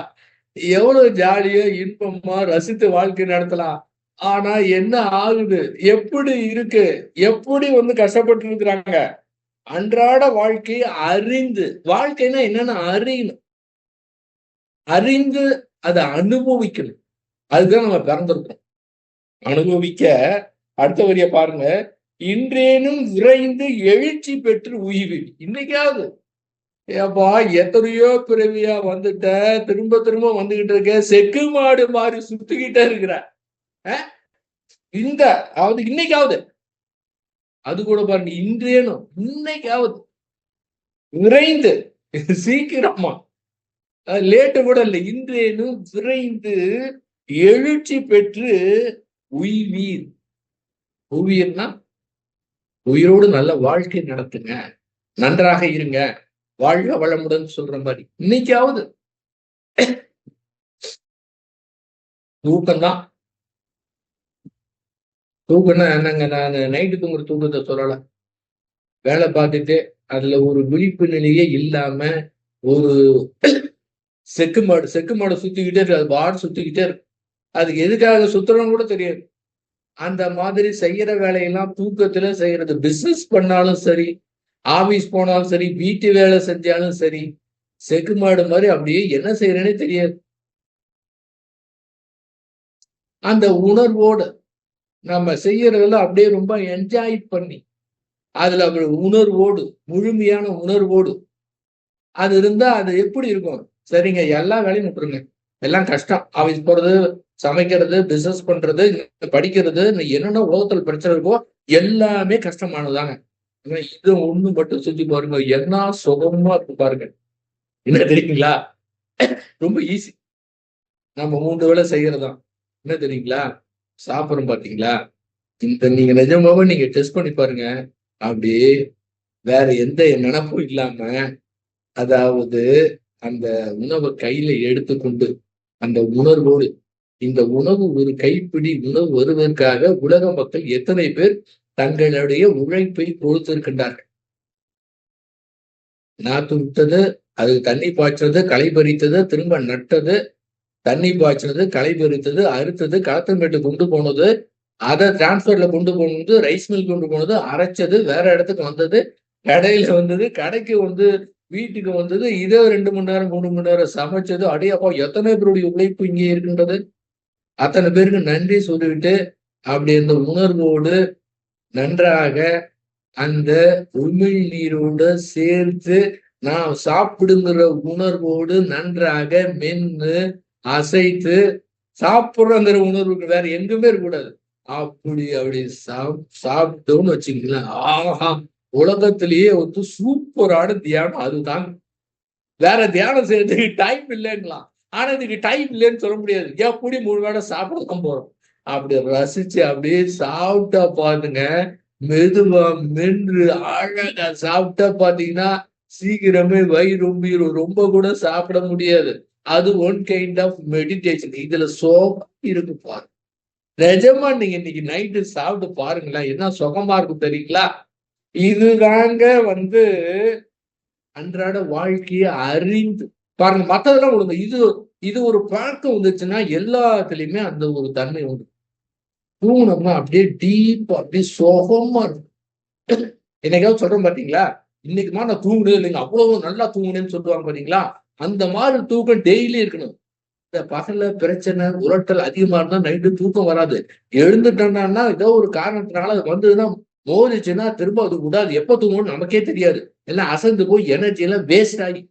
எவ்வளவு ஜாலியா இன்பமா ரசித்து வாழ்க்கை நடத்தலாம். ஆனா என்ன ஆகுது, எப்படி இருக்கு, எப்படி கஷ்டப்பட்டு இருக்கிறாங்க. அன்றாட வாழ்க்கையை அறிந்து, வாழ்க்கைன்னா என்னன்னு அறியணும், அறிந்து அதை அனுபவிக்கணும். அதுதான் நம்ம பிறந்திருக்கோம். அனுபவிக்க அடுத்த வரிய பாருங்க, இன்றேனும் விரைந்து எழுச்சி பெற்று உய்வில். இன்னைக்காவது ஏப்பா எத்தனையோ பிறவியா வந்துட்ட, திரும்ப திரும்ப வந்துகிட்டு இருக்க, செக்கு மாடு மாதிரி சுத்திக்கிட்டே இருக்கிற, இன்னைக்காவது அது கூட பாருங்க, இன்றேனும் இன்னைக்காவது விரைந்து, சீக்கிரமா, லேட்டு கூட இல்லை, இன்றேனும் விரைந்து எழுச்சி பெற்று உய்வீர். உயிர்னா உயிரோடு நல்ல வாழ்க்கை நடத்துங்க, நன்றாக இருங்க, வாழ்க வளமுடன் சொல்ற மாதிரி. இன்னைக்காவது தூக்கம்தான். தூக்கம்னா என்னங்க, நான் நைட்டு தூங்குற தூக்கத்தை சொல்லல. வேலை பார்த்துட்டு அதுல ஒரு விழிப்பு நிலையே இல்லாம ஒரு செக்கு மாடு சுத்திக்கிட்டே இருக்கு, அது பாடு சுத்திக்கிட்டே இருக்கு. அதுக்கு எதுக்காக சுத்துறோம் கூட தெரியாது. அந்த மாதிரி செய்யற வேலையெல்லாம் தூக்கத்துல செய்யறது. பிசினஸ் பண்ணாலும் சரி, ஆபீஸ் போனாலும் சரி, வீட்டு வேலை செஞ்சாலும் சரி, செக்கு மாடு மாதிரி அப்படியே என்ன செய்யறேன்னே தெரியாது. அந்த உணர்வோடு நம்ம செய்யறதுல அப்படியே ரொம்ப என்ஜாய் பண்ணி, அதுல உணர்வோடு, முழுமையான உணர்வோடு அது இருந்தா அது எப்படி இருக்கும்? சரிங்க, எல்லா வேலையும் விட்டுருங்க, எல்லாம் கஷ்டம். ஆபீஸ் போறது, சமைக்கிறது, பிசினஸ் பண்றது, படிக்கிறது, என்னென்ன உலகத்துல பிரச்சனை இருக்கோ எல்லாமே கஷ்டமானதாங்க. இது ஒண்ணு மட்டும் செஞ்சு பாருங்க, என்ன சுகமா இருக்கு பாருங்க. என்ன தெரியுங்களா? ரொம்ப ஈஸி. நம்ம 3 வேளை செய்யறதுதான். என்ன தெரியுங்களா? சாப்பிடுறோம் பாத்தீங்களா? நீங்க நிஜமாவே நீங்க டெஸ்ட் பண்ணி பாருங்க. அப்படியே வேற எந்த நினைப்பும் இல்லாம, அதாவது அந்த உணவை கையில எடுத்துக்கொண்டு அந்த உணர்வோடு இந்த உணவு ஒரு கைப்பிடி உணவு வருவதற்காக உலக மக்கள் எத்தனை பேர் தங்களுடைய உழைப்பை கொடுத்திருக்கின்றார்கள். நாத்து விட்டது, அது தண்ணி பாய்ச்சது, களை பறித்தது, திரும்ப நட்டது, தண்ணி பாய்ச்சது, களை பறித்தது, அறுத்தது, களத்தம்பேட்டு கொண்டு போனது, அதை டிரான்ஸ்பர்ல கொண்டு போனது, ரைஸ் மில் கொண்டு போனது, அரைச்சது, வேற இடத்துக்கு வந்தது, கடையில வந்தது, கடைக்கு வீட்டுக்கு வந்தது, இதே 2 மணி நேரம் 3 மணி நேரம் சமைச்சது. அடையப்பா எத்தனை பேருடைய உழைப்பு இங்கே இருக்கின்றது. அத்தனை பேருக்கு நன்றி சொல்லிவிட்டு அப்படி அந்த உணர்வோடு நன்றாக அந்த உமிழ் நீரோடு சேர்த்து நாம் சாப்பிடுங்கிற உணர்வோடு நன்றாக மென்னு அசைத்து சாப்பிடுறங்கிற உணர்வுக்கு வேற எங்குமே இருக்கக்கூடாது. அப்படி சாப்பிட்டோம்னு வச்சுக்கலாம். ஆஹா, உலகத்திலேயே சூப்பரான தியானம் அதுதான். வேற தியானம் செய்யறதுக்கு டைம் இல்லைங்களாம். ஆனா இதுக்கு டைம் இல்லைன்னு சொல்ல முடியாது. எப்படி 3 வேளை சாப்பிடதான் போறோம். அப்படி ரசிச்சு அப்படியே சாப்பிட்டா பாருங்க, மெதுவா மென்று அழகா சாப்பிட்டா பாத்தீங்கன்னா சீக்கிரமே வயிறு ரொம்பிரும். ரொம்ப கூட சாப்பிட முடியாது. அது ஒன் கைண்ட் ஆஃப் மெடிடேஷன். இதுல சோகம் இருக்கு பாருங்க. நிஜமா நீங்க இன்னைக்கு நைட்டு சாப்பிட்டு பாருங்களேன், என்ன சுகமா இருக்கும் தெரியுங்களா? இதுதாங்க அன்றாட வாழ்க்கையை அறிந்து பாருங்க. மத்ததெல்லாம் கொடுங்க. இது ஒரு பழக்கம் வந்துச்சுன்னா எல்லாத்துலயுமே அந்த ஒரு தன்மை உண்டு. தூங்கணும்னா அப்படியே டீப்பா அப்படியே சுகமா இருக்கும். என்னைக்காவது சொல்றேன் பாத்தீங்களா, இன்னைக்குமா நான் தூங்குனது இல்லைங்க, அவ்வளவு நல்லா தூங்குனேன்னு சொல்லுவாங்க பாத்தீங்களா? அந்த மாதிரி தூக்கம் டெய்லி இருக்கணும். இந்த பகல்ல பிரச்சனை உரட்டல் அதிகமா இருந்தா நைட்டு தூக்கம் வராது. எழுந்துட்டோம்னா ஏதோ ஒரு காரணத்தினால அது வந்ததுன்னா மோதிச்சுன்னா திரும்ப அது விடாது. எப்ப தூங்கணும்னு நமக்கே தெரியாது. எல்லாம் அசந்து போய் எனர்ஜி எல்லாம் வேஸ்ட் ஆகி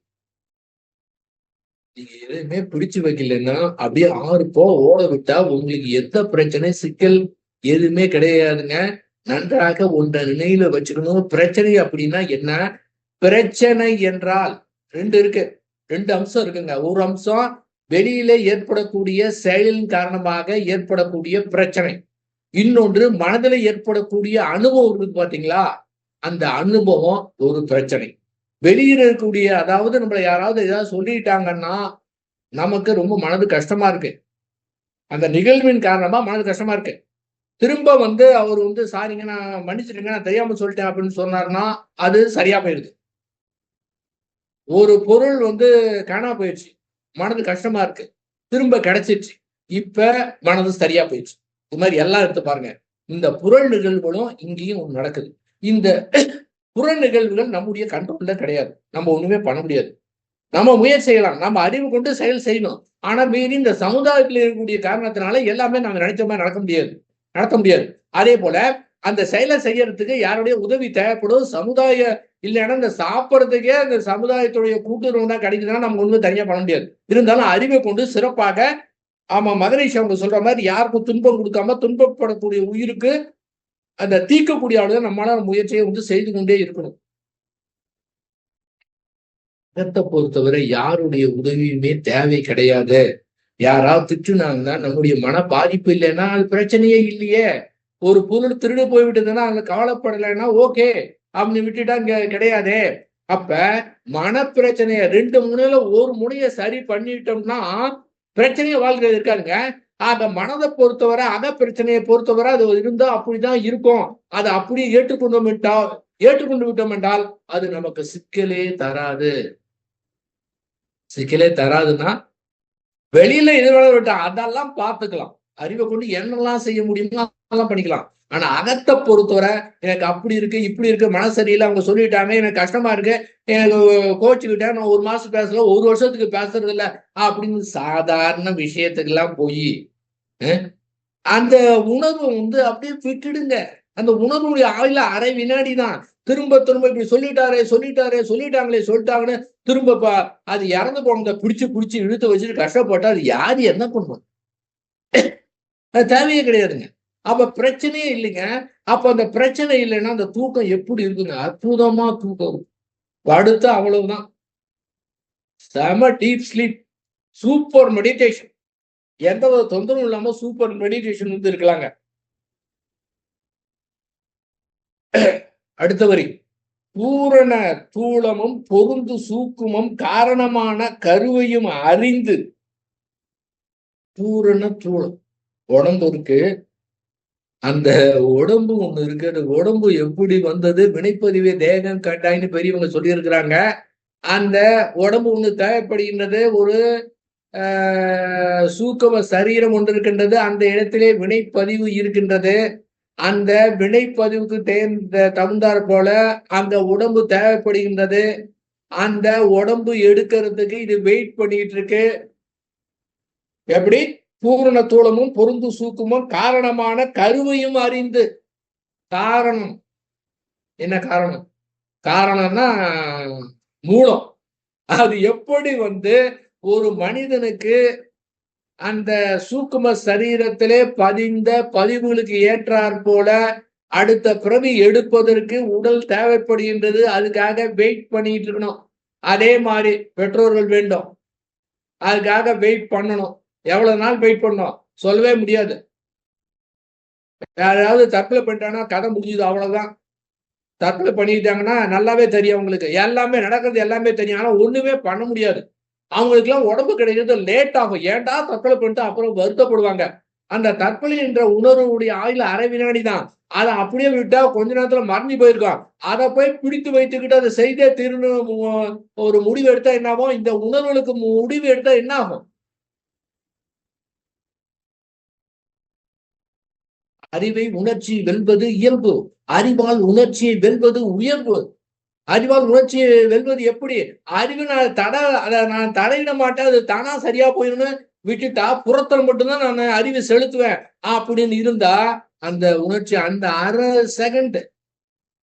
நீங்க எதுவுமே பிடிச்சு வைக்கலன்னா அப்படியே 6 ஓட விட்டா உங்களுக்கு எந்த பிரச்சனை சிக்கல் எதுவுமே கிடையாதுங்க. நன்றாக ஒன்றை நினைவுல வச்சுக்கணும். பிரச்சனை அப்படின்னா என்ன? பிரச்சனை என்றால் 2 இருக்கு. 2 அம்சம் இருக்குங்க. ஒரு அம்சம் வெளியில ஏற்படக்கூடிய செயலின் காரணமாக ஏற்படக்கூடிய பிரச்சனை. இன்னொன்று மனதில் ஏற்படக்கூடிய அனுபவம் இருக்கு பாத்தீங்களா? அந்த அனுபவம் ஒரு பிரச்சனை. வெளியில இருக்கக்கூடிய அதாவது நம்மள யாராவது ஏதாவது சொல்லிட்டாங்கன்னா நமக்கு ரொம்ப மனது கஷ்டமா இருக்கு. அந்த நிகழ்வின் காரணமா மனது கஷ்டமா இருக்கு. திரும்ப அவர் சாரிங்க நான் மன்னிச்சிடுங்க நான் தெரியாம சொல்லிட்டேன் அப்படின்னு சொன்னார்னா அது சரியா போயிடுது. ஒரு பொருள் காணாம போயிடுச்சு, மனது கஷ்டமா இருக்கு, திரும்ப கிடைச்சிருச்சு, இப்ப மனது சரியா போயிடுச்சு. இது மாதிரி எல்லாம் எடுத்து பாருங்க. இந்த புறல் நிகழ்வுகளும் இங்கேயும் ஒண்ணு நடக்குது. இந்த புற நிகழ்வுகள் நம்முடைய கண்ட்ரோல்ல கிடையாது. நம்ம ஒண்ணுமே பண்ண முடியாது. நம்ம முயற்சி செய்யலாம், நம்ம அறிவு கொண்டு செயல் செய்யணும். ஆனா மீறி இந்த சமுதாயத்தில் இருக்கக்கூடிய காரணத்தினால எல்லாமே நாங்க நினைச்ச மாதிரி நடத்த முடியாது. அதே போல அந்த செயலை செய்யறதுக்கு யாருடைய உதவி தேவைப்படும். சமுதாய இல்லைன்னா இந்த சாப்பிட்றதுக்கே அந்த சமுதாயத்துடைய கூட்டுறவு தான் கிடைக்குதுன்னா நம்ம ஒண்ணும் தனியா பண்ண முடியாது. இருந்தாலும் அறிவை கொண்டு சிறப்பாக ஆமா மகரிஷி அவங்க சொல்ற மாதிரி யாருக்கும் துன்பம் கொடுக்காம துன்பப்படக்கூடிய உயிருக்கு அந்த தீர்க்கக்கூடிய ஆளுதான் நம்மளால முயற்சியை செய்து கொண்டே இருக்கணும். மதத்தை பொறுத்தவரை யாருடைய உதவியுமே தேவை கிடையாது. யாராவது திட்டுனாங்கன்னா நம்முடைய மன பாதிப்பு இல்லைன்னா அது பிரச்சனையே இல்லையே. ஒரு பொருள் திருடு போய்விட்டதுன்னா அதுல கவலைப்படலைன்னா ஓகே அப்படின்னு விட்டுட்டா இங்க கிடையாதே. அப்ப மன பிரச்சனைய 2 முனையில ஒரு முனைய சரி பண்ணிட்டோம்னா பிரச்சனைய வாழ்க்கை இருக்காதுங்க. ஆக மனதை பொறுத்தவரை அக பிரச்சனையை பொறுத்தவரை அது இருந்தா அப்படிதான் இருக்கும். அதை அப்படியே ஏற்றுக்கொண்டு விட்டோம் என்றால் அது நமக்கு சிக்கலே தராது. சிக்கலே தராதுன்னா வெளியில எதிர்வாழ விட்டா அதெல்லாம் பார்த்துக்கலாம். அறிவை கொண்டு என்னெல்லாம் செய்ய முடியுமோ அதெல்லாம் பண்ணிக்கலாம். ஆனா அகத்தை பொறுத்தவரை எனக்கு அப்படி இருக்கு இப்படி இருக்கு மன சரியில்லை அவங்க சொல்லிட்டாங்க எனக்கு கஷ்டமா இருக்கு எனக்கு கோச்சுக்கிட்டேன் நான் 1 மாசம் பேசல 1 வருஷத்துக்கு பேசுறது இல்லை அப்படின்னு சாதாரண விஷயத்துக்கு எல்லாம் போய் அந்த உணர்வு அப்படியே விட்டுடுங்க. அந்த உணர்வுடைய ஆயுள அரை வினாடி தான். திரும்ப இப்படி சொல்லிட்டாங்களேன்னு திரும்ப அது இறந்து போனத பிடிச்சு இழுத்து வச்சுட்டு கஷ்டப்பட்டா அது யாரு என்ன பண்ணுவோம்? அது தேவையே கிடையாதுங்க. அப்ப பிரச்சனையே இல்லைங்க. அப்ப அந்த பிரச்சனை இல்லைன்னா அந்த தூக்கம் எப்படி இருக்குங்க? அற்புதமா தூக்கம் படுத்தா அவ்வளவுதான். செம டீப் ஸ்லீப். சூப்பர் மெடிடேஷன், எந்த ஒரு தொந்தரவும் இல்லாம சூப்பர் மெடிடேஷன் வந்து இருக்கலாங்க. அடுத்த வரி, பூரண தூளமும் பொருந்து சூக்குமம் காரணமான கருவையும் அறிந்து. பூரண தூளம் உடம்பு இருக்கு, அந்த உடம்பு ஒண்ணு இருக்கு. அந்த உடம்பு எப்படி வந்தது? வினைப்பதிவே தேகம் கட்டாயின்னு பெரியவங்க சொல்லி இருக்கிறாங்க. அந்த உடம்பு ஒண்ணு தேவைப்படுகின்றது. ஒரு சூக்கம சரீரம் ஒன்று இருக்கின்றது. அந்த இடத்திலே வினைப்பதிவு இருக்கின்றது. அந்த வினைப்பதிவுக்கு தகுந்தாற் போல அந்த உடம்பு தேவைப்படுகின்றது. அந்த உடம்பு எடுக்கிறதுக்கு இது வெயிட் பண்ணிட்டு இருக்கு. எப்படி? பூரண தூளமும் பொருந்து சூக்குமும் காரணமான கருவையும் அறிந்து. காரணம் என்ன? காரணம் காரணம்னா மூலம். அது எப்படி வந்து ஒரு மனிதனுக்கு அந்த சூக்கும சரீரத்திலே பதிந்த பதிவுகளுக்கு ஏற்றாற் போல அடுத்த பிறவி எடுப்பதற்கு உடல் தேவைப்படுகின்றது. அதுக்காக வெயிட் பண்ணிட்டு இருக்கணும். அதே மாதிரி பெற்றோர்கள் வேண்டும், அதுக்காக வெயிட் பண்ணணும். எவ்வளவு நாள் வெயிட் பண்ணணும் சொல்லவே முடியாது. யாராவது தற்கொலை பண்ணிட்டாங்கன்னா கதை முடிஞ்சுது, அவ்வளவுதான். தற்கொலை பண்ணிட்டாங்கன்னா நல்லாவே தெரியும் அவங்களுக்கு, எல்லாமே நடக்கிறது எல்லாமே தெரியும். ஆனா ஒண்ணுமே பண்ண முடியாது. அவங்களுக்கு எல்லாம் உடம்பு கிடைக்கிறது லேட் ஆகும். ஏன்டா தற்கொலை பண்ணிட்டு அப்புறம் வருத்தப்படுவாங்க. அந்த தற்கொலை என்ற உணர்வுடைய ஆயுள் அரை வினாடி தான். அதை அப்படியே விட்டா கொஞ்ச நேரத்துல மறைஞ்சு போயிருக்கான். அதை போய் பிடித்து வைத்துக்கிட்டு அதை செய்தே திரும்ப ஒரு முடிவு எடுத்தா என்ன ஆகும்? இந்த உணர்வுகளுக்கு முடிவு எடுத்தா என்ன ஆகும்? அறிவை உணர்ச்சி வெல்வது இயல்பு. அறிவால் உணர்ச்சியை வெல்வது உயர்வு. அறிவால் உணர்ச்சியை வெல்வது எப்படி? அறிவு நான் தடையிட மாட்டேன், அது தானா சரியா போயிடும்னு விட்டுட்டா புறத்தல் மட்டும்தான் நான் அறிவை செலுத்துவேன் அப்படின்னு இருந்தா அந்த உணர்ச்சி அந்த அரை செகண்ட்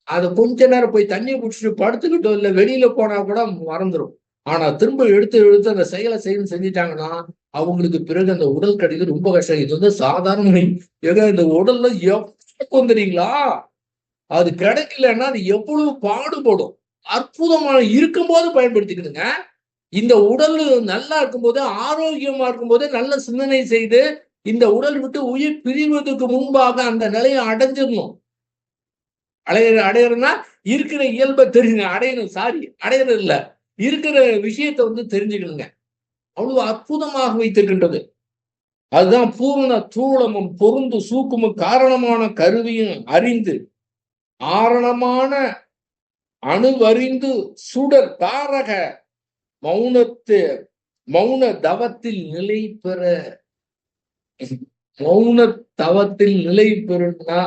அதை கொஞ்ச நேரம் போய் தண்ணியை குடிச்சிட்டு படுத்துக்கிட்டோ இல்ல வெளியில போனா கூட மறந்துடும். ஆனா திரும்ப எடுத்து அந்த செயலை செஞ்சுட்டாங்கன்னா அவங்களுக்கு பிறகு அந்த உடல் கிடைக்கிறது ரொம்ப கஷ்டம். இது வந்து சாதாரண இந்த உடல்ல எவ்வளவு வந்துறீங்களா, அது கிடைக்கலன்னா அது எவ்வளவு பாடுபடும். அற்புதமான இருக்கும்போது பயன்படுத்திக்கணுங்க. இந்த உடல் நல்லா இருக்கும்போது, ஆரோக்கியமா இருக்கும்போது நல்ல சிந்தனை செய்து இந்த உடல் விட்டு உயிர் பிரிவதற்கு முன்பாக அந்த நிலையை அடைஞ்சிடணும். அடையறதுன்னா இருக்கிற இயல்பை தெரிஞ்சுங்க. அடையறது இல்ல, இருக்கிற விஷயத்தை வந்து தெரிஞ்சுக்கணுங்க. அவ்வளவு அற்புதமாக வைத்திருக்கின்றது. அதுதான் பூரண தூளமும் பொருந்து சூக்குமும் காரணமான கருவியும் அறிந்து ஆரணமான அணுவறிந்து சுடர் தாரக மௌன தவத்தில் நிலை பெற. மௌன தவத்தில் நிலை பெறும்னா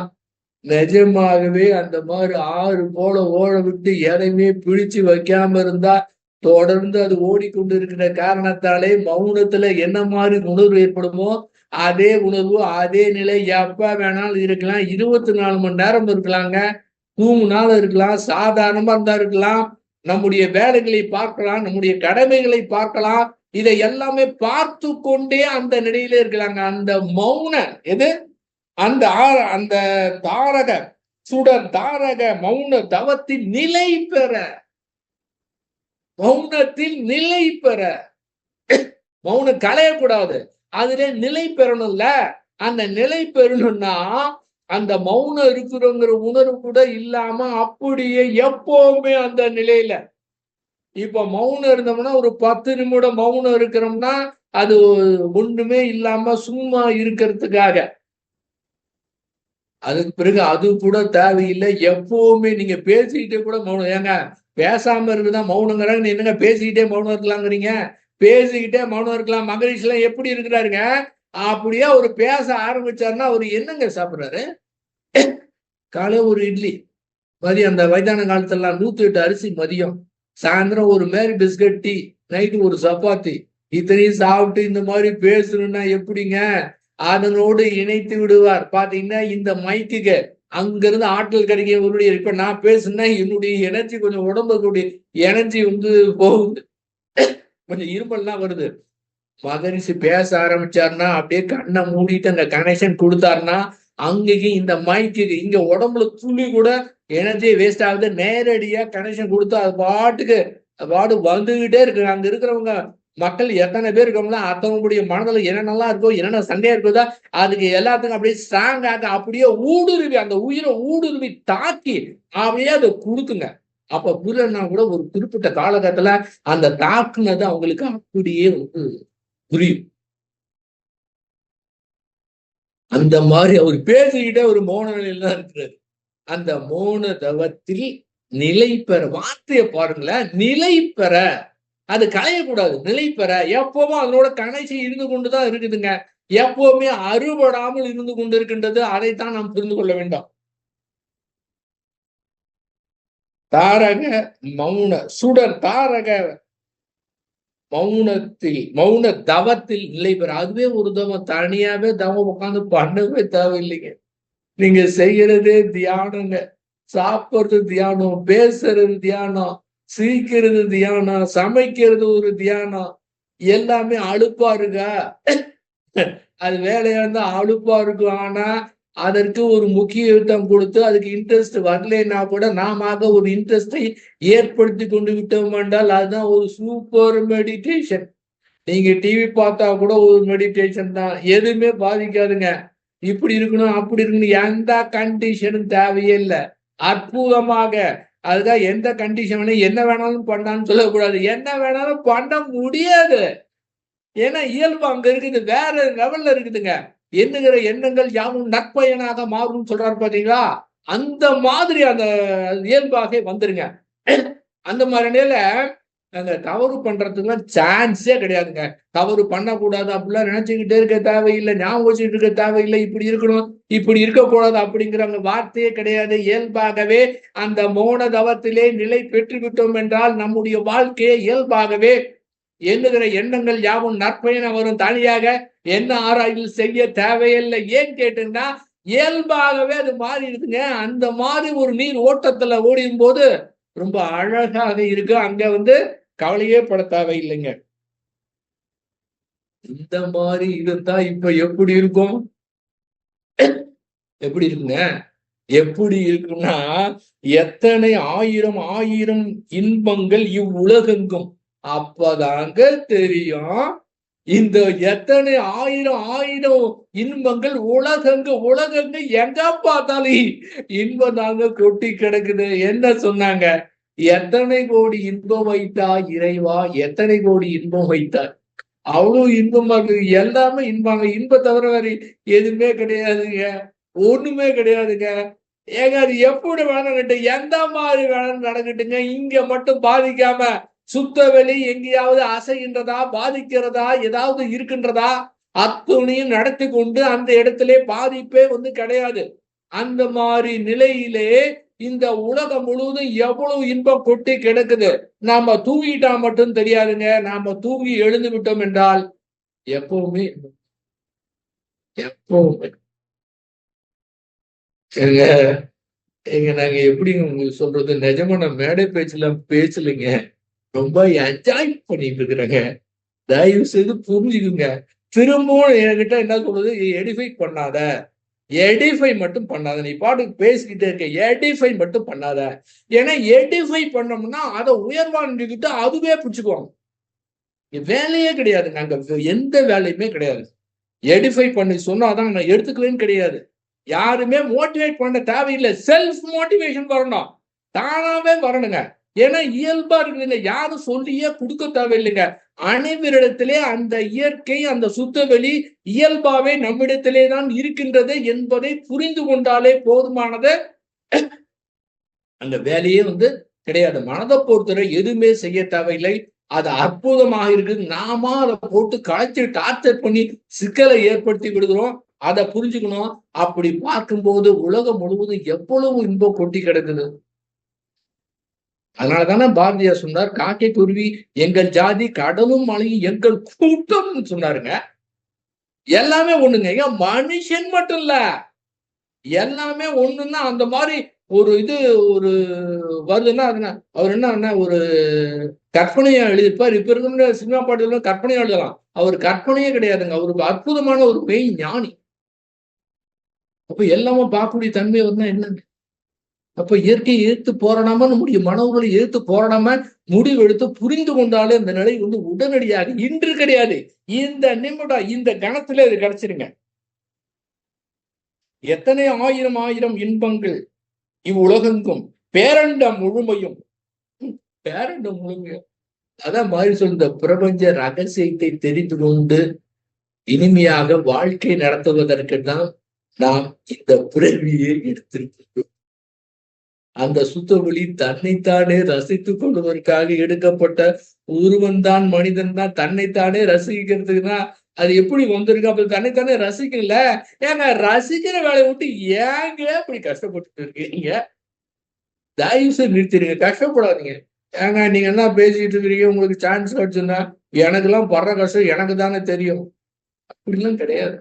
நிஜமாகவே அந்த மாதிரி ஆறு போல ஓட விட்டு எதையுமே பிடிச்சு வைக்காம இருந்தா தொடர்ந்து அது ஓடிக்கொண்டு இருக்கிற காரணத்தாலே மௌனத்துல என்ன மாதிரி உணர்வு ஏற்படுமோ அதே உணர்வு அதே நிலை எப்ப வேணாலும் இருக்கலாம். 24 மணி நேரம் இருக்கலாங்க, தூங்குனாலும் இருக்கலாம், சாதாரணமா இருந்தா இருக்கலாம், நம்முடைய வேலைகளை பார்க்கலாம், நம்முடைய கடமைகளை பார்க்கலாம். இதை எல்லாமே பார்த்து கொண்டே அந்த நிலையில இருக்கலாங்க. அந்த மௌன எது அந்த அந்த தாரக சுடர் தாரக மௌன தவத்தின் நிலை பெற. மௌனத்தில் நிலை பெற. மௌனம் களையக்கூடாது, அதுல நிலை பெறணும்ல. அந்த நிலை பெறணும்னா அந்த மௌனம் இருக்கிறோங்கிற உணர்வு கூட இல்லாம அப்படியே எப்பவுமே அந்த நிலையில. இப்ப மௌனம் இருந்தோம்னா ஒரு 10 நிமிடம் மௌனம் இருக்கிறோம்னா அது ஒண்ணுமே இல்லாம சும்மா இருக்கிறதுக்காக. அதுக்கு பிறகு அது கூட தேவையில்லை. எப்பவுமே நீங்க பேசிக்கிட்டே கூட மௌனம். ஏங்க பேசாம இருக்குதான் மௌனங்கிறாங்க, என்னங்க பேசிக்கிட்டே மௌனம் இருக்கலாங்கிறீங்க? பேசிக்கிட்டே மௌனம் இருக்கலாம். மகரிஷி எல்லாம் எப்படி இருக்கிறாருங்க? அப்படியே அவர் பேச ஆரம்பிச்சாருன்னா அவர் என்னங்க சாப்பிடுறாரு? காலை ஒரு இட்லி, மதியம் அந்த வயதான காலத்துல 108 அரிசி மதியம், சாயந்தரம் ஒரு மேரி பிஸ்கட் டீ, நைட்டு ஒரு சப்பாத்தி, இத்தனையும் சாப்பிட்டு இந்த மாதிரி பேசணும்னா எப்படிங்க? அதனோடு இணைத்து விடுவார். பாத்தீங்கன்னா இந்த மைக்குக்கு அங்கிருந்து ஆற்றல் கிடைக்க இவருடைய இப்ப நான் பேசுனா என்னுடைய எனர்ஜி கொஞ்சம் உடம்புடைய எனர்ஜி வந்து போகுது, கொஞ்சம் இருமல்லாம் வருது. மகரிஷி பேச ஆரம்பிச்சாருன்னா அப்படியே கண்ணை மூடிட்டு அந்த கனெக்ஷன் கொடுத்தாருன்னா அங்கேயும் இந்த மைக்கு இங்க உடம்புல துளி கூட எனர்ஜி வேஸ்ட் ஆகுது. நேரடியா கனெக்ஷன் கொடுத்தா அது பாட்டுக்கு பாடு வந்துகிட்டே இருக்கு. அங்க இருக்கிறவங்க மக்கள் எத்தனை பேர் இருக்கோம்னா அத்தவங்களுடைய மனதில் என்னென்னலாம் இருக்கோ, என்னென்ன சண்டையா இருக்குதோ அதுக்கு எல்லாத்துக்கும் அப்படியே ஸ்ட்ராங்காக அப்படியே ஊடுருவி அந்த உயிரை ஊடுருவி தாக்கி அப்படியே அதை கொடுக்குங்க. அப்ப புரியலன்னா கூட ஒரு குறிப்பிட்ட காலகட்டத்துல அந்த தாக்குனது அவங்களுக்கு அப்படியே வந்து புரியும். அந்த மாதிரி அவர் பேசிக்கிட்டே ஒரு மௌன நிலையில தான் இருக்கிறாரு. அந்த மௌன தவத்தில் நிலை பெற, வார்த்தையை பாருங்களேன், நிலை பெற, அது களையக்கூடாது. நிலை பெற எப்பவும் அதனோட கணைச்சி இருந்து கொண்டுதான் இருக்குதுங்க. எப்பவுமே அறுபடாமல் இருந்து கொண்டு இருக்கின்றது. அதைத்தான் நாம் புரிந்து கொள்ள வேண்டும். தாரக மௌன சுடர் தாரக மௌனத்தில் மௌன தவத்தில் நிலை பெற, அதுவே ஒரு தவம். தனியாவே தவம் உட்காந்து பண்ணவே தேவையில்லைங்க. நீங்க செய்யறதே தியானங்க. சாப்பிடுறது தியானம், பேசுறது தியானம், சிரிக்கிறது தியானம், சமைக்கிறது ஒரு தியானம். எல்லாமே அலுப்பா இருக்கா? அது வேலையா இருந்தா அலுப்பா இருக்கும். ஆனா அதற்கு ஒரு முக்கியத்துவம் கொடுத்து அதுக்கு இன்ட்ரெஸ்ட் வரலைன்னா கூட நாம ஒரு இன்ட்ரெஸ்டை ஏற்படுத்தி கொண்டு விட்டோம் என்றால் அதுதான் ஒரு சூப்பர் மெடிடேஷன். நீங்க டிவி பார்த்தா கூட ஒரு மெடிடேஷன் தான். எதுவுமே பாதிக்காதுங்க. இப்படி இருக்கணும் அப்படி இருக்கணும் எந்த கண்டிஷனும் தேவையே இல்லை. அற்புதமாக அதுதான் எந்த கண்டிஷன் என்ன வேணாலும் பண்ணான்னு சொல்லக்கூடாது. என்ன வேணாலும் பண்ண முடியாது. ஏன்னா இயல்பு அங்க இருக்குது, வேற லெவல்ல இருக்குதுங்க. எண்ணுகிற எண்ணங்கள் யாவும் நற்பயனாக மாறும் சொல்றாரு பாத்தீங்களா? அந்த மாதிரி அந்த இயல்பாக வந்துருங்க. அந்த மாதிரி நிலையில நாங்க தவறு பண்றதுக்குலாம் சான்ஸே கிடையாதுங்க. தவறு பண்ணக்கூடாது அப்படிலாம் நினைச்சுக்கிட்டே இருக்க தேவையில்லை, ஞாபகம் வச்சுக்கிட்டு இருக்க தேவையில்லை, இப்படி இருக்கணும் இப்படி இருக்கக்கூடாது அப்படிங்கிற அந்த வார்த்தையே கிடையாது. இயல்பாகவே அந்த மௌன தவத்திலே நிலை பெற்று விட்டோம் என்றால் நம்முடைய வாழ்க்கையை இயல்பாகவே எண்ணுகிற எண்ணங்கள் யாவும் நற்பயன வரும். தனியாக என்ன ஆராய்ச்சி செய்ய தேவையில்லை. ஏன் கேட்டீங்கன்னா இயல்பாகவே அது மாறி இருக்குங்க. அந்த மாதிரி ஒரு நீர் ஓட்டத்துல ஓடியும் போது ரொம்ப அழகாக இருக்கு. அங்க வந்து கவலையே பட தேவையில்லைங்க. இந்த மாதிரி இருந்தா இப்ப எப்படி இருக்கும்? எப்படி இருக்குங்க? எப்படி இருக்குன்னா எத்தனை ஆயிரம் ஆயிரம் இன்பங்கள் இவ்வுலகெங்கும். அப்பதாங்க தெரியும் இந்த எத்தனை ஆயிரம் ஆயிரம் இன்பங்கள் உலகங்க எங்க பார்த்தாலும் இன்பம் தாங்க கொட்டி கிடக்குது. என்ன சொன்னாங்க? எத்தனை கோடி இன்பம் வைத்தா இறைவா, எத்தனை கோடி இன்பம் வைத்தார். அவ்வளவு இன்பமா இருக்கு. எல்லாமே இன்பாங்க. இன்ப தவிர வேற எதுவுமே கிடையாதுங்க. ஒண்ணுமே கிடையாதுங்க. ஏங்க அது எப்படி வேணும், எந்த மாதிரி வேணும் நடக்கட்டுங்க. இங்க மட்டும் பாதிக்காம சுத்த வெளி எங்கேயாவது அசைகின்றதா, பாதிக்கிறதா, ஏதாவது இருக்கின்றதா, அத்துணையும் நடத்தி கொண்டு அந்த இடத்திலே பாதிப்பே வந்து கிடையாது. அந்த மாதிரி நிலையிலே இந்த உலகம் முழுவதும் எவ்வளவு இன்பம் கொட்டி கிடக்குது. நாம தூங்கிட்டா மட்டும் தெரியாதுங்க. நாம தூங்கி எழுந்து விட்டோம் என்றால் எப்பவுமே எப்பவுமே எங்க நாங்க எப்படிங்க உங்களுக்கு சொல்றது? நிஜமான மேடை பேச்சலைங்க. ரொம்ப என்ஜாய் பண்ணிட்டு இருக்கிறேங்க. தயவு செய்து புரிஞ்சுக்குங்க. திரும்பவும் என்கிட்ட என்ன சொல்றது? எடிஃபை பண்ணாத, எடிஃபை மட்டும் பண்ணாத. நீ பாட்டுக்கு பேசிக்கிட்டே இருக்க, எடிஃபை மட்டும் பண்ணாத. ஏன்னா எடிஃபை பண்ணோம்னா அதை உயர்வாண்டிக்கிட்டு அதுவே பிடிச்சுக்குவாங்க. வேலையே கிடையாது. நாங்க எந்த வேலையுமே கிடையாது. எடிஃபை பண்ணி சொன்னாதான் நான் எடுத்துக்கலன்னு கிடையாது. யாருமே மோட்டிவேட் பண்ண தேவையில்லை. செல்ஃப் மோட்டிவேஷன் வரணும், தானாவே வரணுங்க. ஏன்னா இயல்பா இருக்குதுங்க. யாரும் சொல்லியே கொடுக்க தேவையில்லைங்க. அனைவரிடத்திலே அந்த இயற்கை, அந்த சுத்தவெளி இயல்பாவே நம்மிடத்திலே தான் இருக்கின்றது என்பதை புரிந்து கொண்டாலே போதுமானது. அந்த வேலையே வந்து கிடையாது. மனதை பொறுத்தவரை எதுவுமே செய்ய தேவையில்லை. அது அற்புதமாக இருக்குது. நாம அதை போட்டு களைச்சு டார்ச்சர் பண்ணி சிக்கலை ஏற்படுத்தி விடுகிறோம். அதை புரிஞ்சுக்கணும். அப்படி பார்க்கும்போது உலகம் முழுவதும் எவ்வளவு இன்பம் கொட்டி கிடக்குது. அதனாலதானே பாரதியார் சொன்னார், காக்கை குருவி எங்கள் ஜாதி, கடலும் மலையும் எங்கள் கூட்டம் சொன்னாருங்க. எல்லாமே ஒண்ணுங்க. ஏன் மனுஷன் மட்டும் இல்ல, எல்லாமே ஒண்ணுன்னா அந்த மாதிரி ஒரு இது ஒரு வருதுன்னா அவர் என்ன ஒரு கற்பனையா எழுதியிருப்பார். இப்ப இருக்கிற சினிமா பாட்டுல கற்பனையா எழுதலாம். அவர் கற்பனையே கிடையாதுங்க. அவருக்கு அற்புதமான ஒரு மெய் ஞானி. அப்ப எல்லாமே பார்க்கக்கூடிய தன்மை வந்து என்னங்க? அப்ப இயற்கையை எதிர்த்து போராடாம நம்முடைய மனவுகளை எதிர்த்து போராடாம முடிவெடுத்து புரிந்து கொண்டாலே அந்த நிலை வந்து உடனடியாக இன்று கிடையாது, இந்த நிமிடம் இந்த கணத்துல இது கிடைச்சிருங்க. எத்தனை ஆயிரம் ஆயிரம் இன்பங்கள் இவ்வுலகெங்கும் பேரண்டம் முழுமையும், பேரண்டம் முழுமையும் அதான் மாதிரி சொல்ற பிரபஞ்ச ரகசியத்தை தெரிந்து கொண்டு இனிமையாக வாழ்க்கை நடத்துவதற்கு தான் நாம் இந்த பிறவியை எடுத்திருக்கிறோம். அந்த சுத்தவெளி தன்னைத்தானே ரசித்துக் கொள்வதற்காக எடுக்கப்பட்ட ஒருவன் தான், மனிதன் தான் தன்னைத்தானே ரசிக்கிறதுக்குன்னா அது எப்படி வந்திருக்கு? அப்ப தன்னைத்தானே ரசிக்கல. ஏங்க ரசிக்கிற வேலையை விட்டு ஏங்க இப்படி கஷ்டப்பட்டு இருக்கீங்க? தயவு செய்து நிறுத்திடுங்க, கஷ்டப்படாதீங்க. ஏங்க நீங்க என்ன பேசிட்டு இருக்கிறீங்க? உங்களுக்கு சான்ஸ் கிடைச்சுன்னா எனக்கு எல்லாம் படுற கஷ்டம் எனக்கு தானே தெரியும். அப்படிலாம் கிடையாது.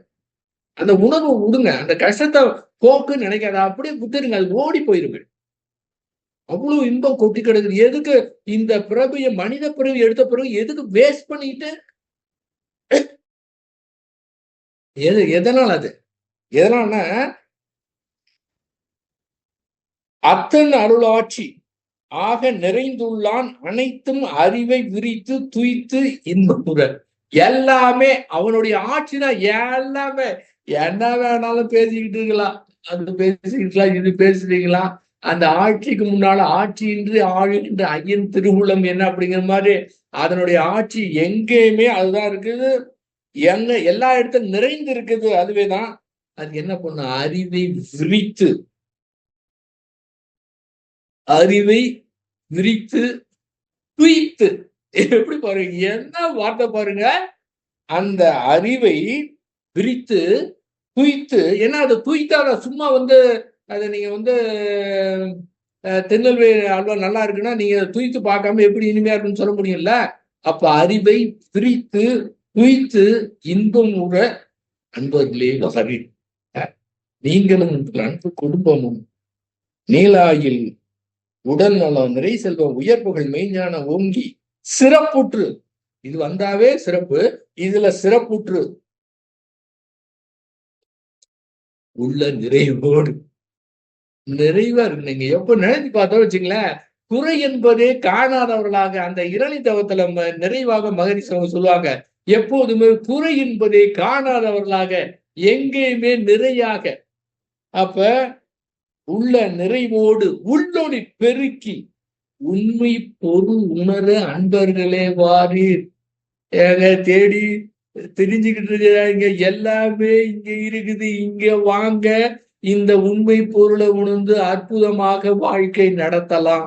அந்த உணர்வை விடுங்க, அந்த கஷ்டத்தை போக்குன்னு நினைக்காத, அப்படியே விட்டுருங்க, அது ஓடி போயிருங்க. அவ்வளவு இன்பம் கொட்டி கிடக்குது. எதுக்கு இந்த பிறவிய மனித பிறவி எடுத்த பிறகு எதுக்கு வேஸ்ட் பண்ணிட்டு? எதனால் அது? எதனால்னா அத்தன் அருளாட்சி ஆக நிறைந்துள்ளான் அனைத்தும் அறிவை விரித்து துய்த்து இன்பமுற. எல்லாமே அவனுடைய ஆட்சி தான். எல்லாமே என்ன வேணாலும் பேசிக்கிட்டு இருக்கலாம், அது பேசிக்கலாம், இது பேசுறீங்களா? அந்த ஆட்சிக்கு முன்னால ஆட்சியின்றி ஆளுகின்ற ஐயன் திருவுளம் என்ன அப்படிங்கிற மாதிரி அதனுடைய ஆட்சி எங்கேயுமே அதுதான் இருக்குது. எல்லா இடத்துல நிறைந்து இருக்குது. அதுவேதான். அது என்ன பண்ண? அறிவை விரித்து, அறிவை விரித்து துய்த்து. எப்படி பாருங்க, என்ன வார்த்தை பாருங்க. அந்த அறிவை விரித்து துய்த்து. ஏன்னா அதை துய்த்தா சும்மா வந்து அதை நீங்க வந்து திருநெல்வேலி அல்வா நல்லா இருக்குன்னா நீங்க துய்த்து பார்க்காம எப்படி இனிமையா இருக்குன்னு சொல்ல முடியும்ல. அப்ப அறிவை பிரித்து துய்த்து இன்பம் உற அன்பர்களே வகரி. நீங்களும் அன்பு குடும்பமும் நீலாயில் உடல் நலம் நிறை செல்வம் உயர்ப்புகள் மெய்ஞான ஓங்கி சிறப்புற்று. இது வந்தாவே சிறப்பு. இதுல சிறப்புற்று உள்ள நிறைவோடு நிறைவா இருக்கு. நீங்க எப்ப நினைச்சு பார்த்தோம் வச்சுங்களேன், குறை என்பதே காணாதவர்களாக அந்த இரளி தவத்துல நிறைவாக மகரிஷி சொல்லுவாங்க, எப்போதுமே குறை என்பதே காணாதவர்களாக எங்கேயுமே நிறையாக. அப்ப உள்ள நிறைவோடு உள்ளொளி பெருக்கி உண்மை பொருள் உணர அன்பர்களே வாரீர். ஏங்க தேடி தெரிஞ்சுக்கிட்டு இருக்காங்க, எல்லாமே இங்க இருக்குது, இங்க வாங்க, இந்த உண்மை பொருளை உணர்ந்து அற்புதமாக வாழ்க்கை நடத்தலாம்.